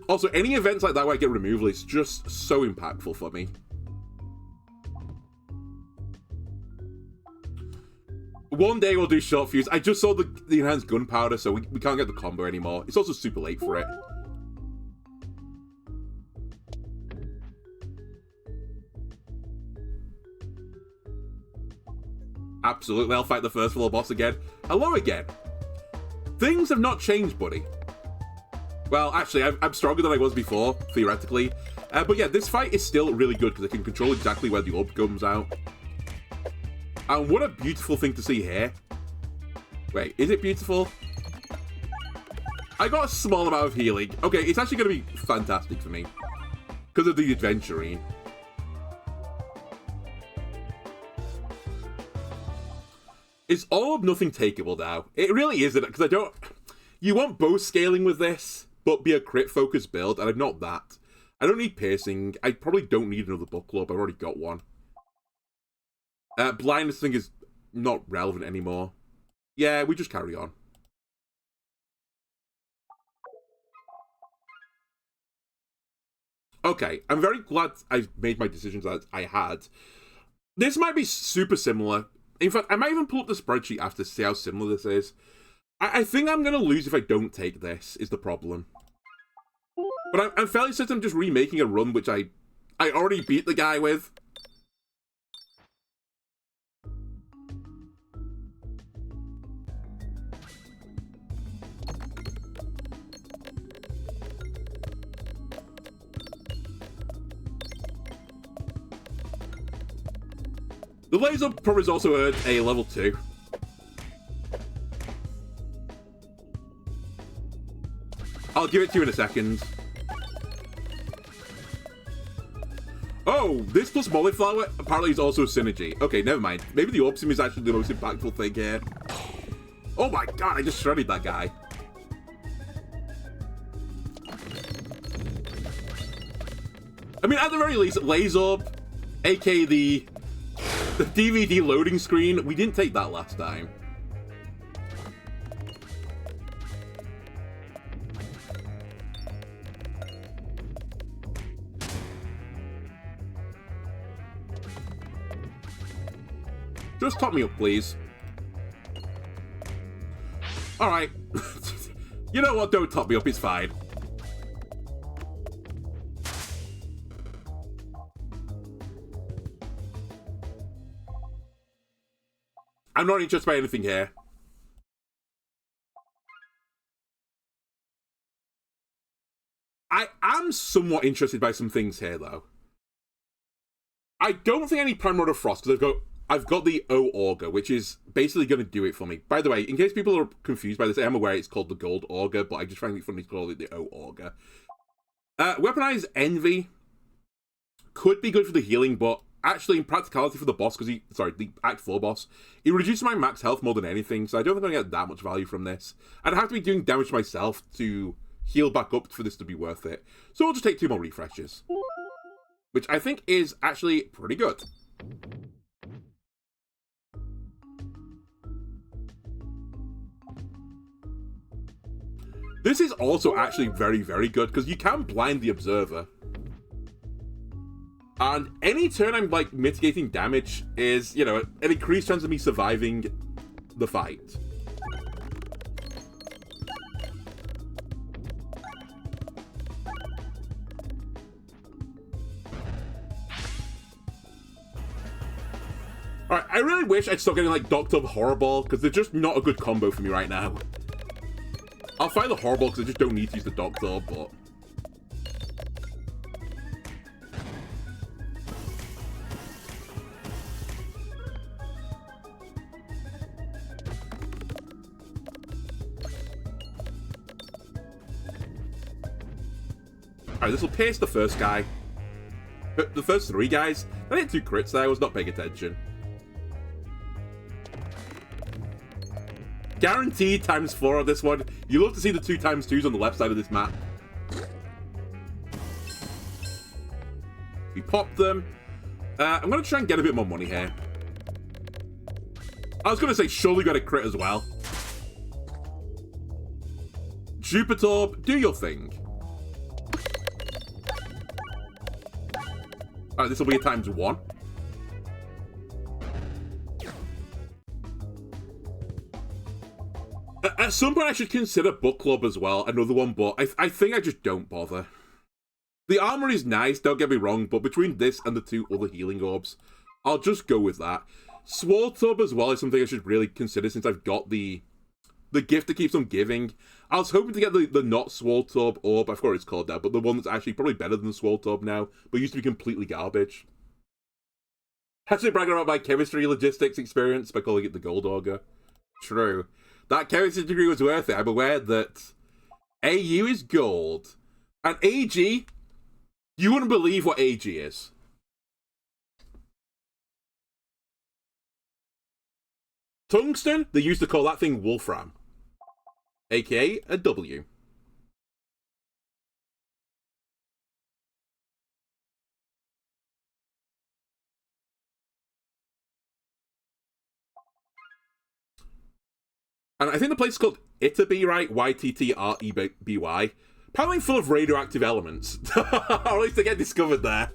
Also, any events like that where I get removal is just so impactful for me. One day we'll do short fuse. I just saw the enhanced gunpowder, so we can't get the combo anymore. It's also super late for it. Absolutely, I'll fight the first floor boss again. Hello again. Things have not changed, buddy. Well, actually, I'm stronger than I was before, theoretically. But yeah, this fight is still really good because I can control exactly where the orb comes out. And what a beautiful thing to see here. Wait, is it beautiful? I got a small amount of healing. Okay, it's actually going to be fantastic for me. Because of the adventurine. Is all of nothing takeable now? It really isn't, because I don't... You want bow scaling with this, but be a crit-focused build, and I'm not that. I don't need piercing. I probably don't need another book club. I've already got one. Blindness thing is not relevant anymore. Yeah, we just carry on. Okay, I'm very glad I made my decisions as I had. This might be super similar. In fact, I might even pull up the spreadsheet after to see how similar this is. I think I'm going to lose if I don't take this, is the problem. But I'm fairly certain I'm just remaking a run which I already beat the guy with. The laser probe has also earned a level 2. I'll give it to you in a second. Oh, this plus Molliflower apparently is also synergy. Okay, never mind. Maybe the Orb Sim is actually the most impactful thing here. Oh my god, I just shredded that guy. I mean, at the very least, Laserb, aka the DVD loading screen, we didn't take that last time. Just top me up, please. Alright. You know what? Don't top me up. It's fine. I'm not interested by anything here. I am somewhat interested by some things here, though. I don't think I need Primordial Frost, because I've got the O Auger, which is basically going to do it for me. By the way, in case people are confused by this, I am aware it's called the Gold Auger, but I just find it funny to call it the O Auger. Weaponized Envy could be good for the healing, but actually in practicality for the boss, because the Act 4 boss, it reduces my max health more than anything, so I don't think I'm going to get that much value from this. I'd have to be doing damage to myself to heal back up for this to be worth it. So we'll just take 2 more refreshes. Which I think is actually pretty good. This is also actually very, very good, because you can blind the observer. And any turn I'm, like, mitigating damage is, you know, an increased chance of me surviving the fight. Alright, I really wish I'd stop getting, like, Dr. Horrible, because they're just not a good combo for me right now. I'll find the Horrible because I just don't need to use the Doctor, but... Alright, this will pierce the first guy. But the first 3 guys, I hit 2 crits there, I was not paying attention. Guaranteed ×4 on this one. You love to see the 2 ×2s on the left side of this map. We pop them. I'm going to try and get a bit more money here. I was going to say, surely got a crit as well. Jupiter, do your thing. Alright, this will be a ×1. At some point, I should consider Book Club as well, another one, but I think I just don't bother. The armor is nice, don't get me wrong, but between this and the 2 other healing orbs, I'll just go with that. Sword Tub as well is something I should really consider since I've got the gift that keeps on giving. I was hoping to get the not Sword Tub orb, I forgot what it's called now, but the one that's actually probably better than the Sword Tub now, but used to be completely garbage. Actually bragging about my chemistry logistics experience by calling it the Gold Auger. True. That chemistry degree was worth it. I'm aware that AU is gold. And AG, you wouldn't believe what AG is. Tungsten, they used to call that thing Wolfram. AKA a W. And I think the place is called Ytterby, right? Y-T-T-R-E-B-Y. Apparently full of radioactive elements. Or at least they get discovered there.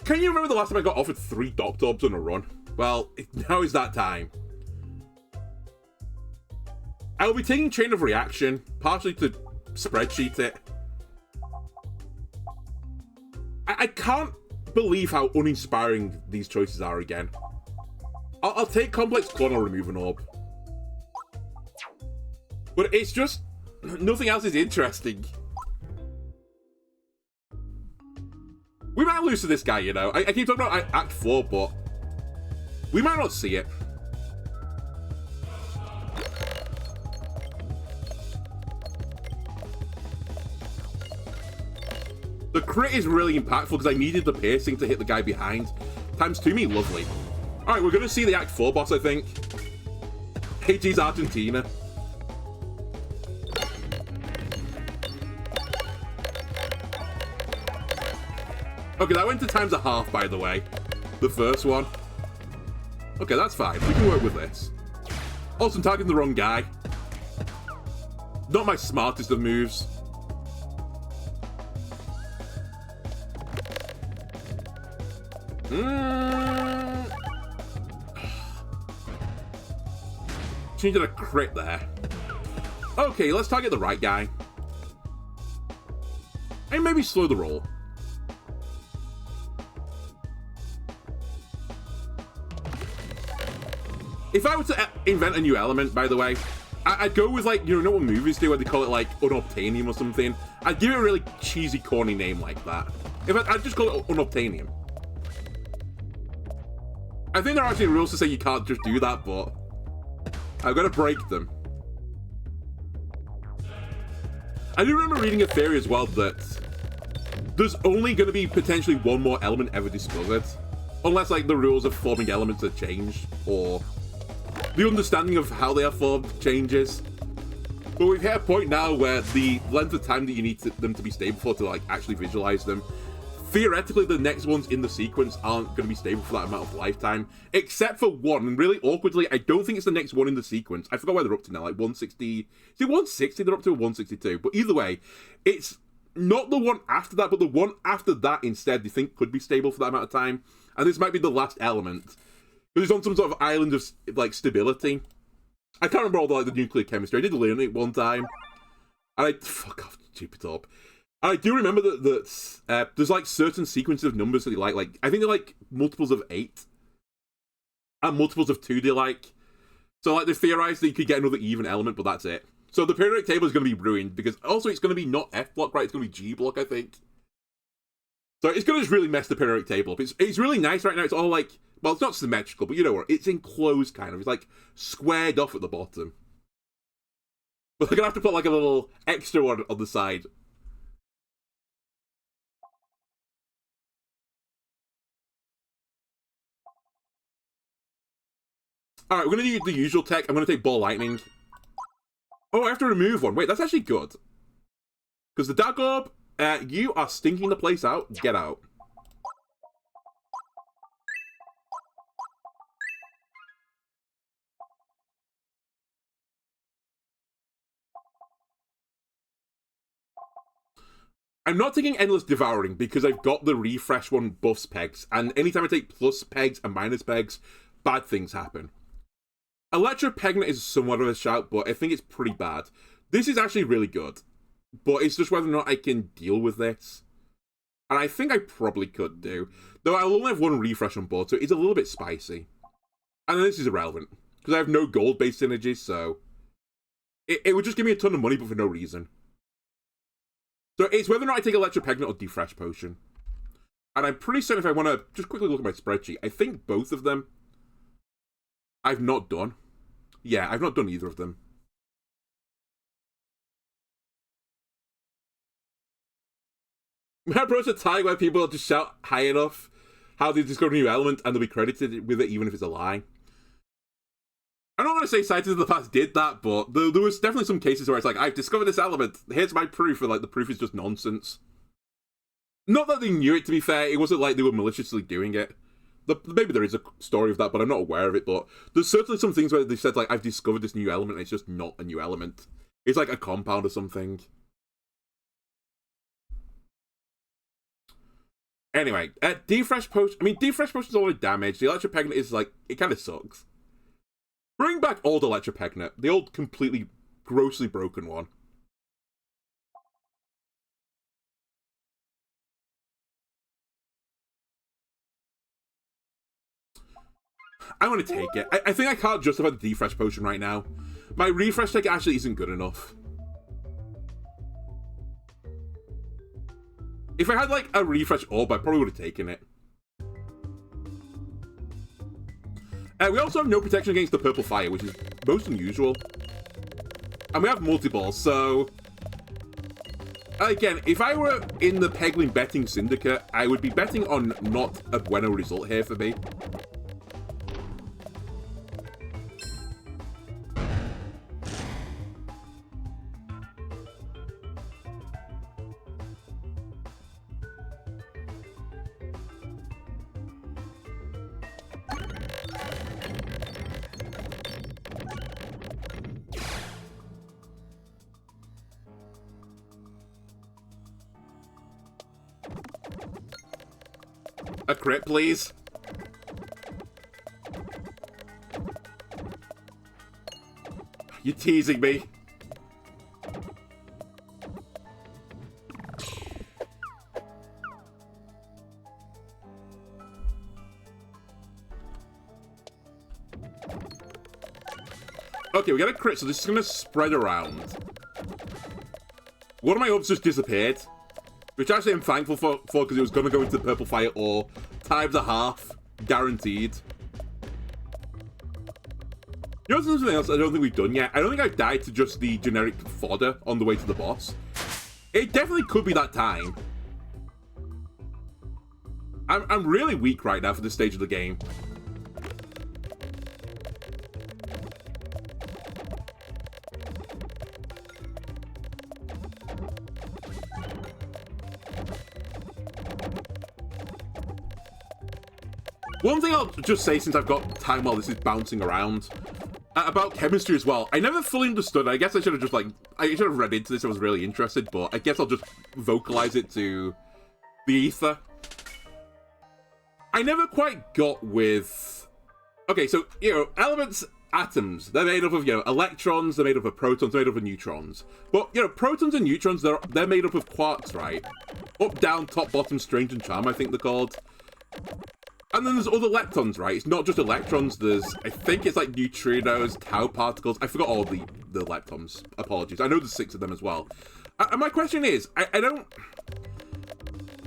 Can you remember the last time I got offered 3 Doctor Orbs on a run? Well, now is that time. I will be taking Chain of Reaction, partially to spreadsheet it. I can't believe how uninspiring these choices are again. I'll take Complex Clone or remove an orb. But it's just... nothing else is interesting. We might lose to this guy, you know. I keep talking about Act 4, but... we might not see it. The crit is really impactful because I needed the piercing to hit the guy behind. ×2 me, lovely. Alright, we're going to see the Act 4 boss, I think. AG's Argentina. Okay, that went to ×1/2, by the way. The first one. Okay, that's fine. We can work with this. Also, I'm targeting the wrong guy. Not my smartest of moves. She needed a crit there. Okay, let's target the right guy. And maybe slow the roll. If I were to invent a new element, by the way, I'd go with, like, you know what movies do where they call it, like, unobtainium or something? I'd give it a really cheesy, corny name like that. In fact, I'd just call it unobtainium. I think there are actually rules to say you can't just do that, but I've got to break them. I do remember reading a theory as well that there's only going to be potentially one more element ever discovered. Unless, like, the rules of forming elements are changed, or the understanding of how they are formed changes. But we've hit a point now where the length of time that you need them to be stable for to like actually visualize them, theoretically the next ones in the sequence aren't going to be stable for that amount of lifetime, except for one, and really awkwardly, I don't think it's the next one in the sequence. I forgot where they're up to now, like 160, is it 160? They're up to 162, but either way, it's not the one after that, but the one after that instead they think could be stable for that amount of time, and this might be the last element, because it's on some sort of island of like stability. I can't remember all the, like, the nuclear chemistry. I did learn it one time. And fuck off, stupid up. And I do remember that there's like certain sequences of numbers that they like, I think they're like multiples of 8. And multiples of 2 they like. So like they theorized that you could get another even element, but that's it. So the periodic table is going to be ruined, because also it's going to be not F block, right? It's going to be G block, I think. So it's going to just really mess the periodic table up. It's really nice right now. It's all like, well, it's not symmetrical, but you know what? It's enclosed, kind of. It's like squared off at the bottom. But they're going to have to put like a little extra one on the side. Alright, we're going to do the usual tech. I'm going to take Ball Lightning. Oh, I have to remove one. Wait, that's actually good. Because the Dark Orb, you are stinking the place out. Get out. I'm not taking Endless Devouring because I've got the refresh one buffs pegs, and anytime I take plus pegs and minus pegs, bad things happen. Electro Pegnet is somewhat of a shout, but I think it's pretty bad. This is actually really good, but it's just whether or not I can deal with this. And I think I probably could do. Though I'll only have one refresh on board, so it's a little bit spicy. And this is irrelevant, because I have no gold-based synergies, so it would just give me a ton of money, but for no reason. So it's whether or not I take Electro Pegnet or Defresh Potion. And I'm pretty certain if I want to just quickly look at my spreadsheet, I think both of them I've not done. Yeah, I've not done either of them. My approach to tag where people just shout high enough how they discover a new element and they'll be credited with it even if it's a lie. I'm not going to say Scientists of the Past did that, but there was definitely some cases where it's like, I've discovered this element, here's my proof, and like the proof is just nonsense. Not that they knew it, to be fair, it wasn't like they were maliciously doing it. Maybe there is a story of that, but I'm not aware of it, but there's certainly some things where they said like, I've discovered this new element, and it's just not a new element. It's like a compound or something. Anyway, Defresh Potion, Defresh Potion's a lot of damage, the Electro Pegnet is like, it kind of sucks. Bring back old Electro Pegnet, the old completely grossly broken one. I'm going to take it. I think I can't justify the Defresh Potion right now. My refresh tech actually isn't good enough. If I had like a refresh orb, I probably would have taken it. We also have no protection against the purple fire, which is most unusual. And we have multi-balls, so... Again, if I were in the Peglin betting syndicate, I would be betting on not a bueno result here for me. A crit, please. You're teasing me. Okay, we got a crit, so this is gonna spread around. One of my orbs just disappeared. Which actually I'm thankful for because it was going to go into the purple fire or times a half, guaranteed. You know something else I don't think we've done yet? I don't think I've died to just the generic fodder on the way to the boss. It definitely could be that time. I'm really weak right now for this stage of the game. One thing I'll just say since I've got time while this is bouncing around, about chemistry as well. I never fully understood. I guess I should have just, like, I should have read into this. I was really interested, but I guess I'll just vocalize it to the ether. I never quite got with... Okay, so, you know, elements, atoms, they're made up of, you know, electrons, they're made up of protons, they're made up of neutrons. But, you know, protons and neutrons, they're made up of quarks, right? Up, down, top, bottom, strange, and charm, I think they're called. And then there's other leptons, right? It's not just electrons. There's, I think it's like neutrinos, tau particles. I forgot all the leptons. Apologies. I know there's 6 of them as well. And my question is, I don't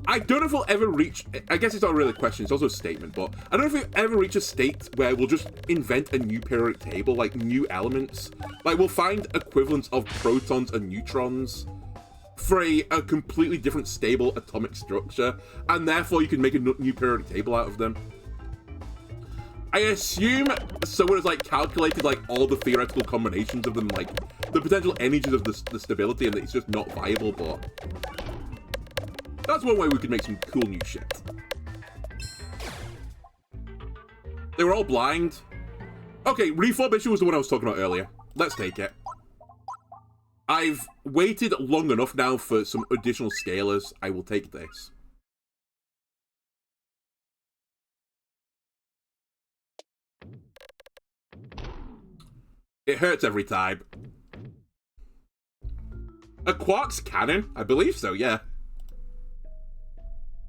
know if we'll ever reach... I guess it's not really a question, it's also a statement, but I don't know if we'll ever reach a state where we'll just invent a new periodic table, like new elements. Like, we'll find equivalents of protons and neutrons for a completely different stable atomic structure, and therefore you can make a new periodic table out of them. I assume someone has, like, calculated, like, all the theoretical combinations of them, like, the potential energies of the stability, and it's just not viable, but... That's one way we could make some cool new shit. They were all blind. Okay, reformation was the one I was talking about earlier. Let's take it. I've waited long enough now for some additional scalars. I will take this. It hurts every time. A quark's cannon? I believe so, yeah.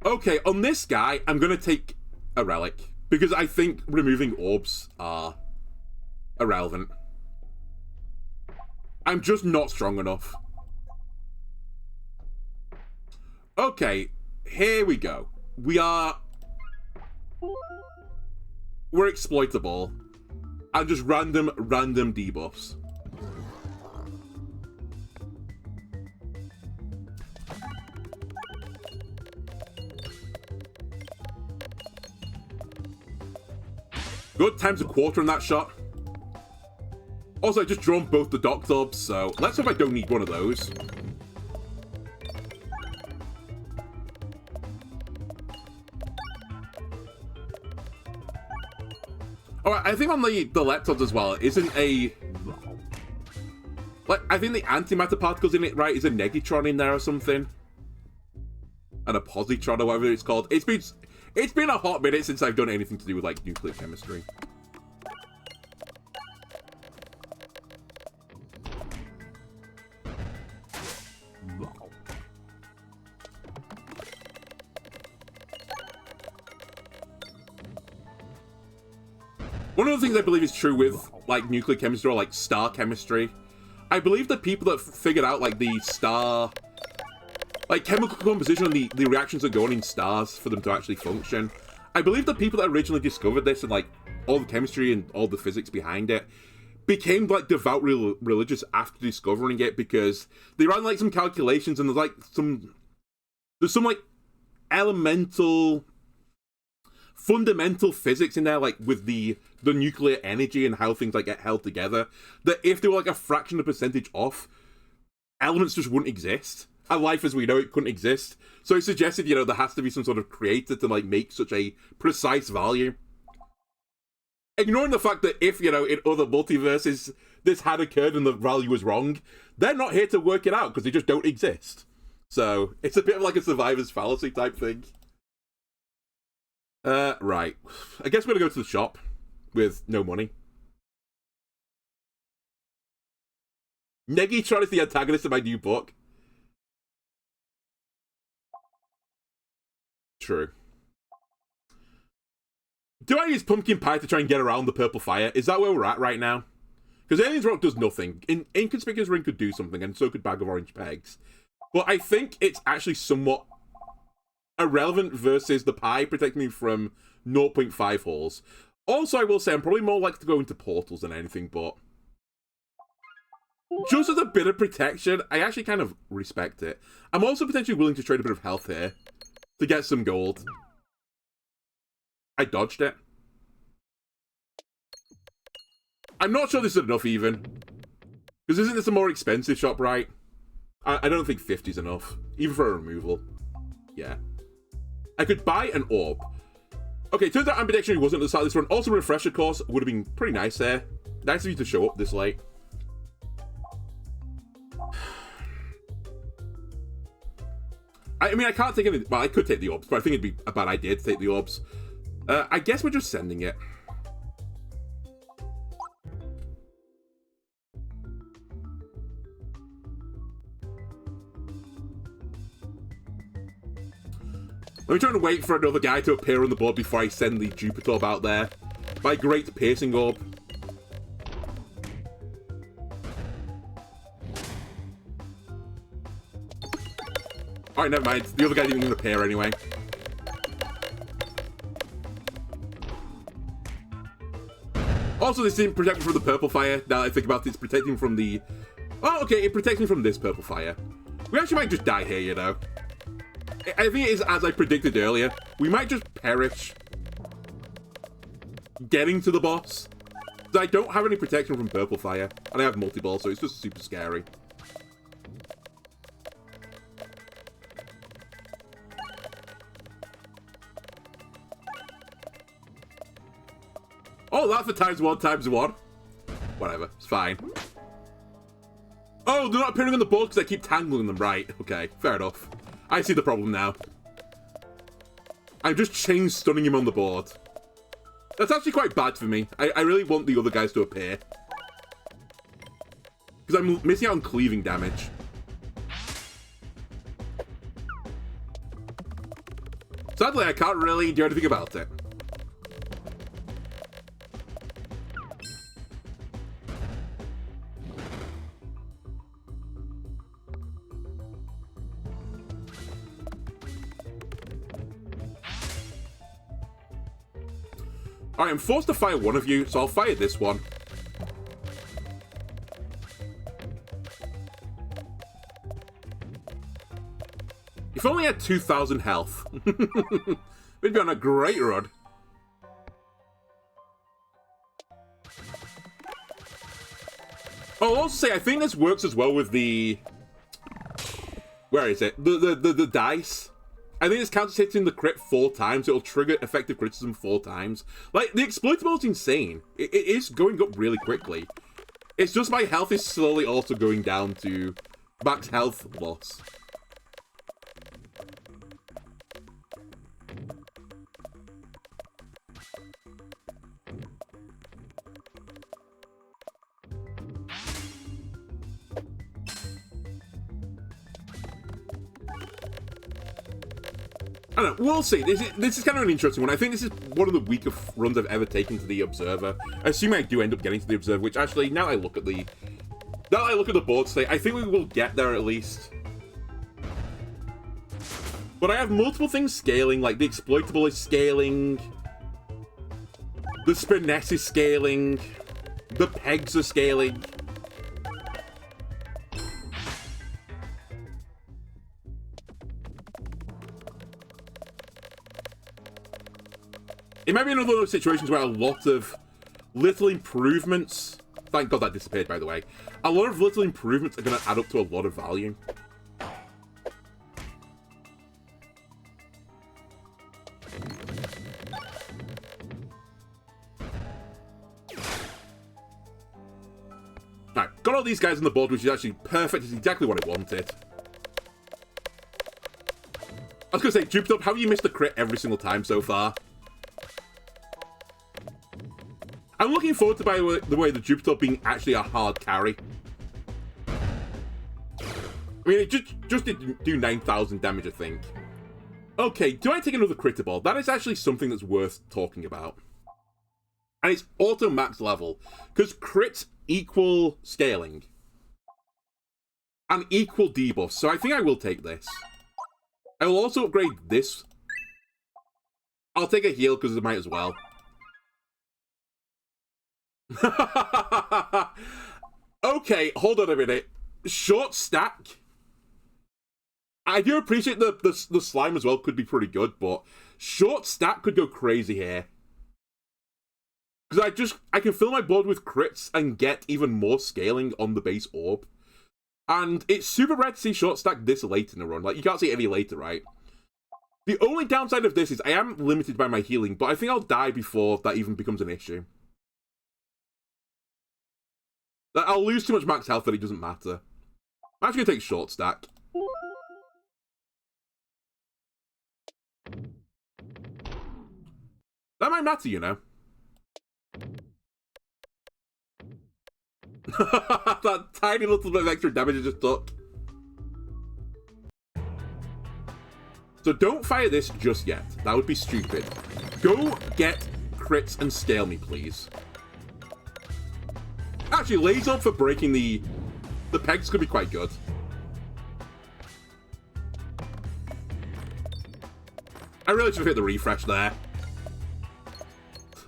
Okay, on this guy, I'm going to take a relic, because I think removing orbs are irrelevant. I'm just not strong enough. Okay, here we go. We're exploitable. And just random debuffs. Good, times a quarter on that shot. Also, I just drawn both the Docked Orbs, so let's hope I don't need one of those. Alright, I think on the leptons as well, isn't a... Like, I think the antimatter particles in it, right, is a negitron in there or something. And a positron or whatever it's called. It's been a hot minute since I've done anything to do with, like, nuclear chemistry. One of the things I believe is true with, like, nuclear chemistry or, like, star chemistry, I believe the people that figured out, like, the star, like, chemical composition and the reactions that go on in stars for them to actually function, I believe the people that originally discovered this and, like, all the chemistry and all the physics behind it became, like, devout religious after discovering it, because they ran, like, some calculations and there's some, like, fundamental physics in there, like, with the nuclear energy and how things, like, get held together, that if they were, like, a fraction of a percentage off, elements just wouldn't exist. And life as we know it couldn't exist. So it suggested, you know, there has to be some sort of creator to, like, make such a precise value. Ignoring the fact that if, you know, in other multiverses this had occurred and the value was wrong, they're not here to work it out because they just don't exist. So it's a bit of like a survivor's fallacy type thing. Right. I guess we're gonna go to the shop with no money. Negitron is the antagonist of my new book. True. Do I use pumpkin pie to try and get around the purple fire? Is that where we're at right now? Because Alien's Rock does nothing. Inconspicuous Ring could do something, and so could Bag of Orange Pegs. But I think it's actually somewhat irrelevant versus the pie protecting me from 0.5 holes. Also, I will say I'm probably more likely to go into portals than anything, but just as a bit of protection, I actually kind of respect it. I'm also potentially willing to trade a bit of health here to get some gold. I dodged it. I'm not sure this is enough even. Because isn't this a more expensive shop, right? I don't think 50 is enough. Even for a removal. Yeah. I could buy an orb. Okay, turns out ambidextrity wasn't at the start of this run. Also, a refresher course would have been pretty nice there. Nice of you to show up this late. I mean, I can't take any... Well, I could take the orbs, but I think it'd be a bad idea to take the orbs. I guess we're just sending it. I'm trying to wait for another guy to appear on the board before I send the Jupiter Orb out there. My great piercing orb. Alright, never mind. The other guy didn't even appear anyway. Also, this didn't protect me from the purple fire. Now that I think about it, it's protecting from the... Oh, okay, it protects me from this purple fire. We actually might just die here, you know. I think it is as I predicted earlier. We might just perish getting to the boss. I don't have any protection from purple fire, and I have multi-ball, so it's just super scary. Oh, that's for times one. Whatever, it's fine. Oh, they're not appearing on the board because I keep tangling them. Right, okay, fair enough. I see the problem now. I've just changed stunning him on the board. That's actually quite bad for me. I really want the other guys to appear. Because I'm missing out on cleaving damage. Sadly, I can't really do anything about it. Alright, I'm forced to fire one of you, so I'll fire this one. If only I had 2,000 health. We'd be on a great run. Oh, I'll also say, I think this works as well with the... Where is it? The dice. I think this counts as hitting the crit 4 times. It'll trigger effective criticism 4 times. Like, the exploitable is insane. It is going up really quickly. It's just my health is slowly also going down to max health loss. I don't know, we'll see. This is kind of an interesting one. I think this is one of the weaker runs I've ever taken to the Observer. Assuming I do end up getting to the Observer, which actually, now I look at the board today, I think we will get there at least. But I have multiple things scaling, like the Exploitable is scaling, the Spiness is scaling, the Pegs are scaling. It might be another of those situations where a lot of little improvements... Thank God that disappeared, by the way. A lot of little improvements are going to add up to a lot of value. Alright, got all these guys on the board, which is actually perfect. It's exactly what I wanted. I was going to say, Jupiter, how have you missed the crit every single time so far? I'm looking forward to, by the way, the Jupiter being actually a hard carry. I mean, it just did do 9,000 damage, I think. Okay, do I take another critter ball? That is actually something that's worth talking about. And it's auto max level, because crits equal scaling. And equal debuffs, so I think I will take this. I will also upgrade this. I'll take a heal, because I might as well. Okay, hold on a minute. Short stack. I do appreciate the slime as well could be pretty good, but short stack could go crazy here. Because I can fill my board with crits and get even more scaling on the base orb. And it's super rare to see short stack this late in the run. Like, you can't see it any later, right? The only downside of this is I am limited by my healing, but I think I'll die before that even becomes an issue. I'll lose too much max health that it doesn't matter. I'm actually going to take short stack. That might matter, you know. That tiny little bit of extra damage it just took. So don't fire this just yet. That would be stupid. Go get crits and scale me, please. Actually, laser for breaking the pegs could be quite good. I really should have hit the refresh there.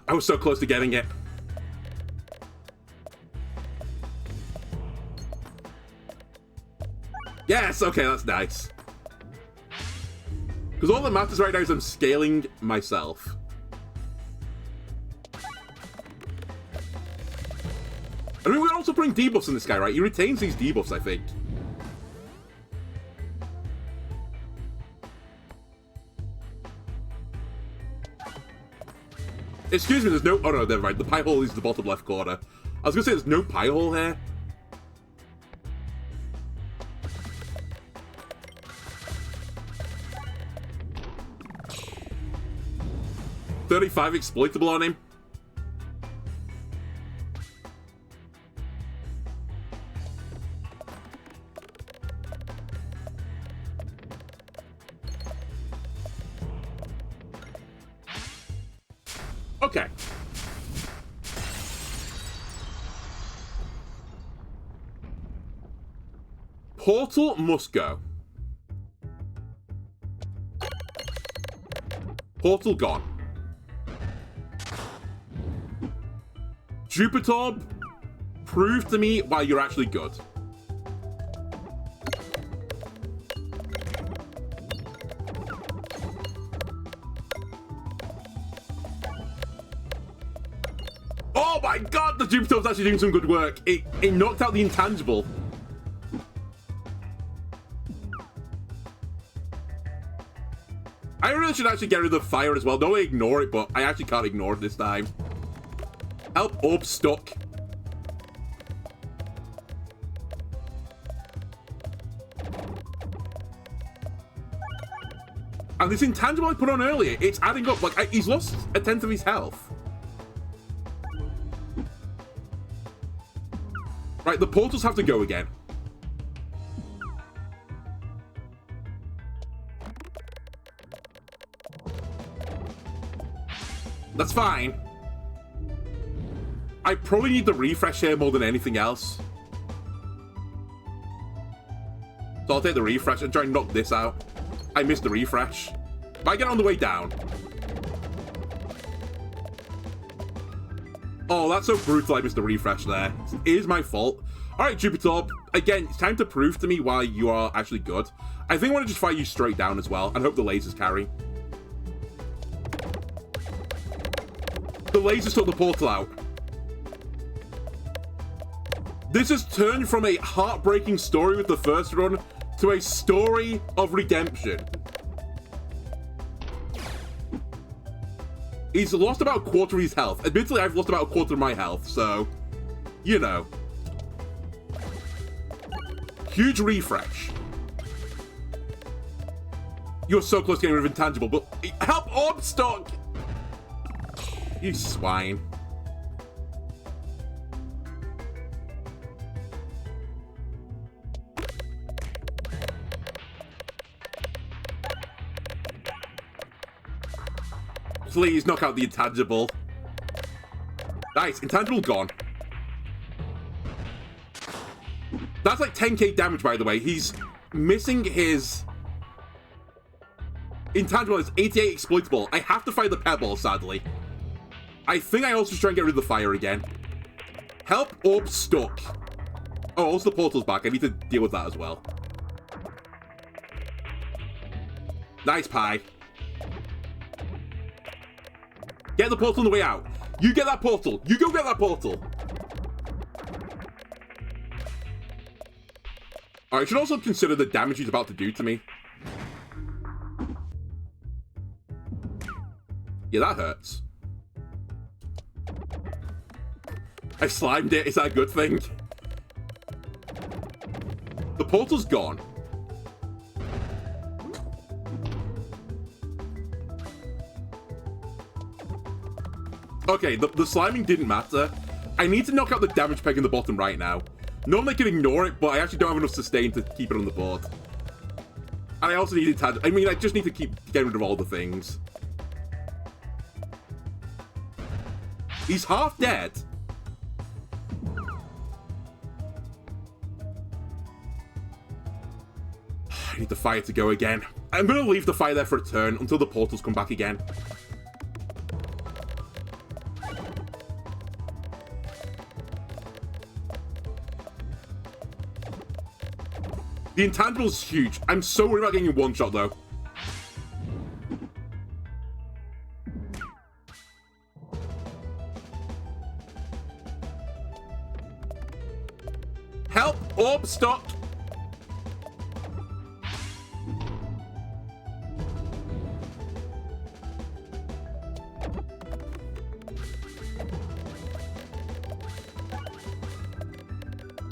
I was so close to getting it. Yes, okay, that's nice. Because all that matters right now is I'm scaling myself. I mean, we're also putting debuffs in this guy, right? He retains these debuffs, I think. Excuse me, there's no... Oh, no, never mind. The pie hole is the bottom left corner. I was going to say there's no pie hole here. $35 exploitable on him. Okay. Portal must go. Portal gone. Jupiter, prove to me why you're actually good. Oh my god, the Jupiter's actually doing some good work. It knocked out the intangible. I really should actually get rid of the fire as well. Don't ignore it, but I actually can't ignore it this time. Help Orb stuck. And this intangible I put on earlier, it's adding up. Like, he's lost a tenth of his health. Right, the portals have to go again. That's fine. I probably need the refresh here more than anything else. So I'll take the refresh and try and knock this out. I missed the refresh. But I get on the way down. Oh, that's so brutal I missed the refresh there. It is my fault. Alright, Jupiter. Again, it's time to prove to me why you are actually good. I think I want to just fire you straight down as well and hope the lasers carry. The lasers took the portal out. This has turned from a heartbreaking story with the first run to a story of redemption. He's lost about a quarter of his health. Admittedly, I've lost about a quarter of my health, so, you know. Huge refresh. You're so close to getting rid of intangible, but help Orb stock! You swine. Please knock out the intangible. Nice, intangible gone. That's like 10k damage, by the way. He's missing his... Intangible is 88 exploitable. I have to fight the pebble, sadly. I think I also should try and get rid of the fire again. Help Orb stuck. Oh, also the portal's back. I need to deal with that as well. Nice pie. Get the portal on the way out. You get that portal. You go get that portal. Alright, I should also consider the damage he's about to do to me. Yeah, that hurts. I slimed it. Is that a good thing? The portal's gone. Okay, the sliming didn't matter. I need to knock out the damage peg in the bottom right now. Normally I can ignore it, but I actually don't have enough sustain to keep it on the board. And I also need to... I mean, I just need to keep getting rid of all the things. He's half dead. I need the fire to go again. I'm going to leave the fire there for a turn until the portals come back again. The intangible's huge. I'm so worried about getting a one-shot, though. Help! Orb, stop!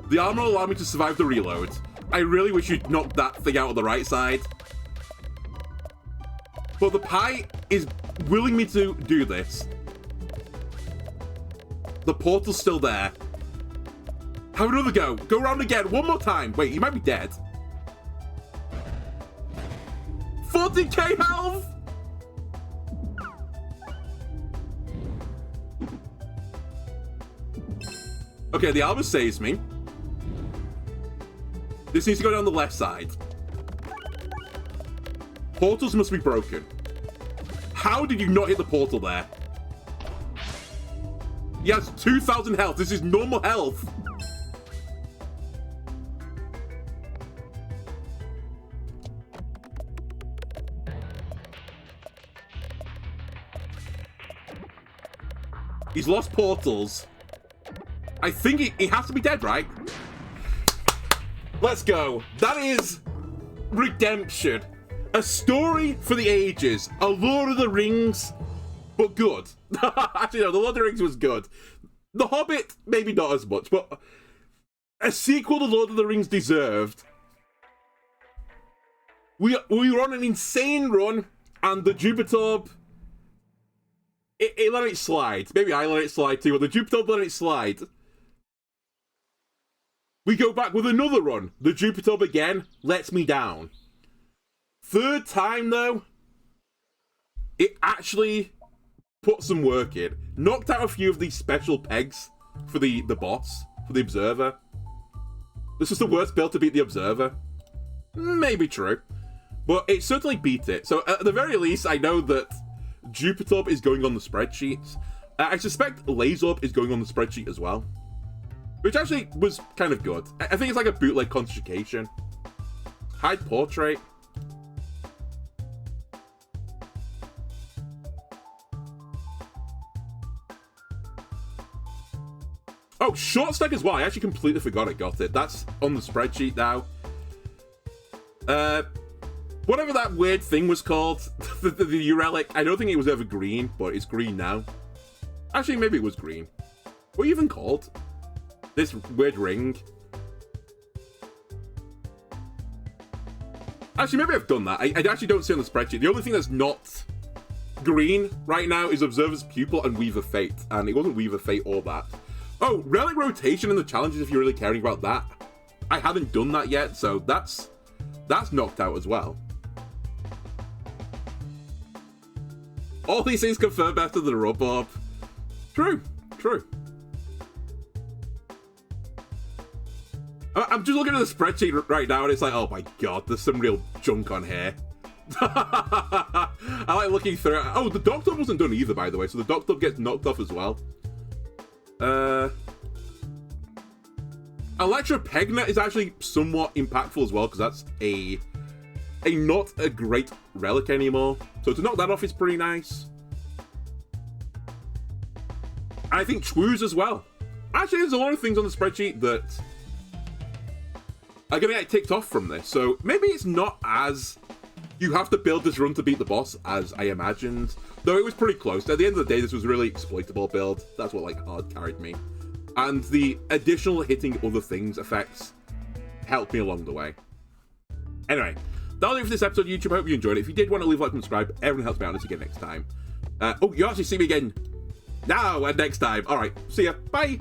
The armor will allow me to survive the reload. I really wish you'd knocked that thing out on the right side. But the pie is willing me to do this. The portal's still there. Have another go. Go around again. One more time. Wait, he might be dead. 40k health! Okay, the armor saves me. This needs to go down the left side. Portals must be broken. How did you not hit the portal there? He has 2,000 health. This is normal health. He's lost portals. I think he has to be dead, right? Let's go. That is redemption. A story for the ages. A Lord of the Rings, but good. Actually, no, the Lord of the Rings was good. The Hobbit, maybe not as much, but a sequel to Lord of the Rings deserved. We were on an insane run, and the Jupiter, it let it slide. Maybe I let it slide too, but the Jupiter let it slide. We go back with another run. The Jupiter again lets me down. Third time, though, it actually put some work in. Knocked out a few of these special pegs for the boss, for the Observer. This was the worst build to beat the Observer. Maybe true. But it certainly beat it. So at the very least, I know that Jupiter is going on the spreadsheet. I suspect Laserorb is going on the spreadsheet as well. Which actually was kind of good. I think it's like a bootleg conjugation. Hide portrait. Oh, short stack as well. I actually completely forgot I got it. That's on the spreadsheet now. Whatever that weird thing was called, the relic. I don't think it was ever green, but it's green now. Actually, maybe it was green. What are you even called? This weird ring. Actually, maybe I've done that. I actually don't see on the spreadsheet. The only thing that's not green right now is Observer's Pupil and Weaver Fate. And it wasn't Weaver Fate or that. Oh, relic rotation in the challenges if you're really caring about that. I haven't done that yet, so that's knocked out as well. All these things confirm after the rub-up. True, true. I'm just looking at the spreadsheet right now, and it's like, oh my god, there's some real junk on here. I like looking through it. Oh, the Doctor wasn't done either, by the way, so the Doctor gets knocked off as well. Electra Pegna is actually somewhat impactful as well, because that's a not a great relic anymore. So to knock that off is pretty nice. And I think Chwoo's as well. Actually, there's a lot of things on the spreadsheet that are going to get ticked off from this. So maybe it's not as You have to build this run to beat the boss, as I imagined. Though it was pretty close. At the end of the day, this was a really exploitable build. That's what, like, hard carried me. And the additional hitting other things effects helped me along the way. Anyway, that'll do it for this episode of YouTube. I hope you enjoyed it. If you did want to leave a like and subscribe, everyone helps me out. I'll see you again next time. Oh, you actually see me again now and next time. All right, see ya. Bye.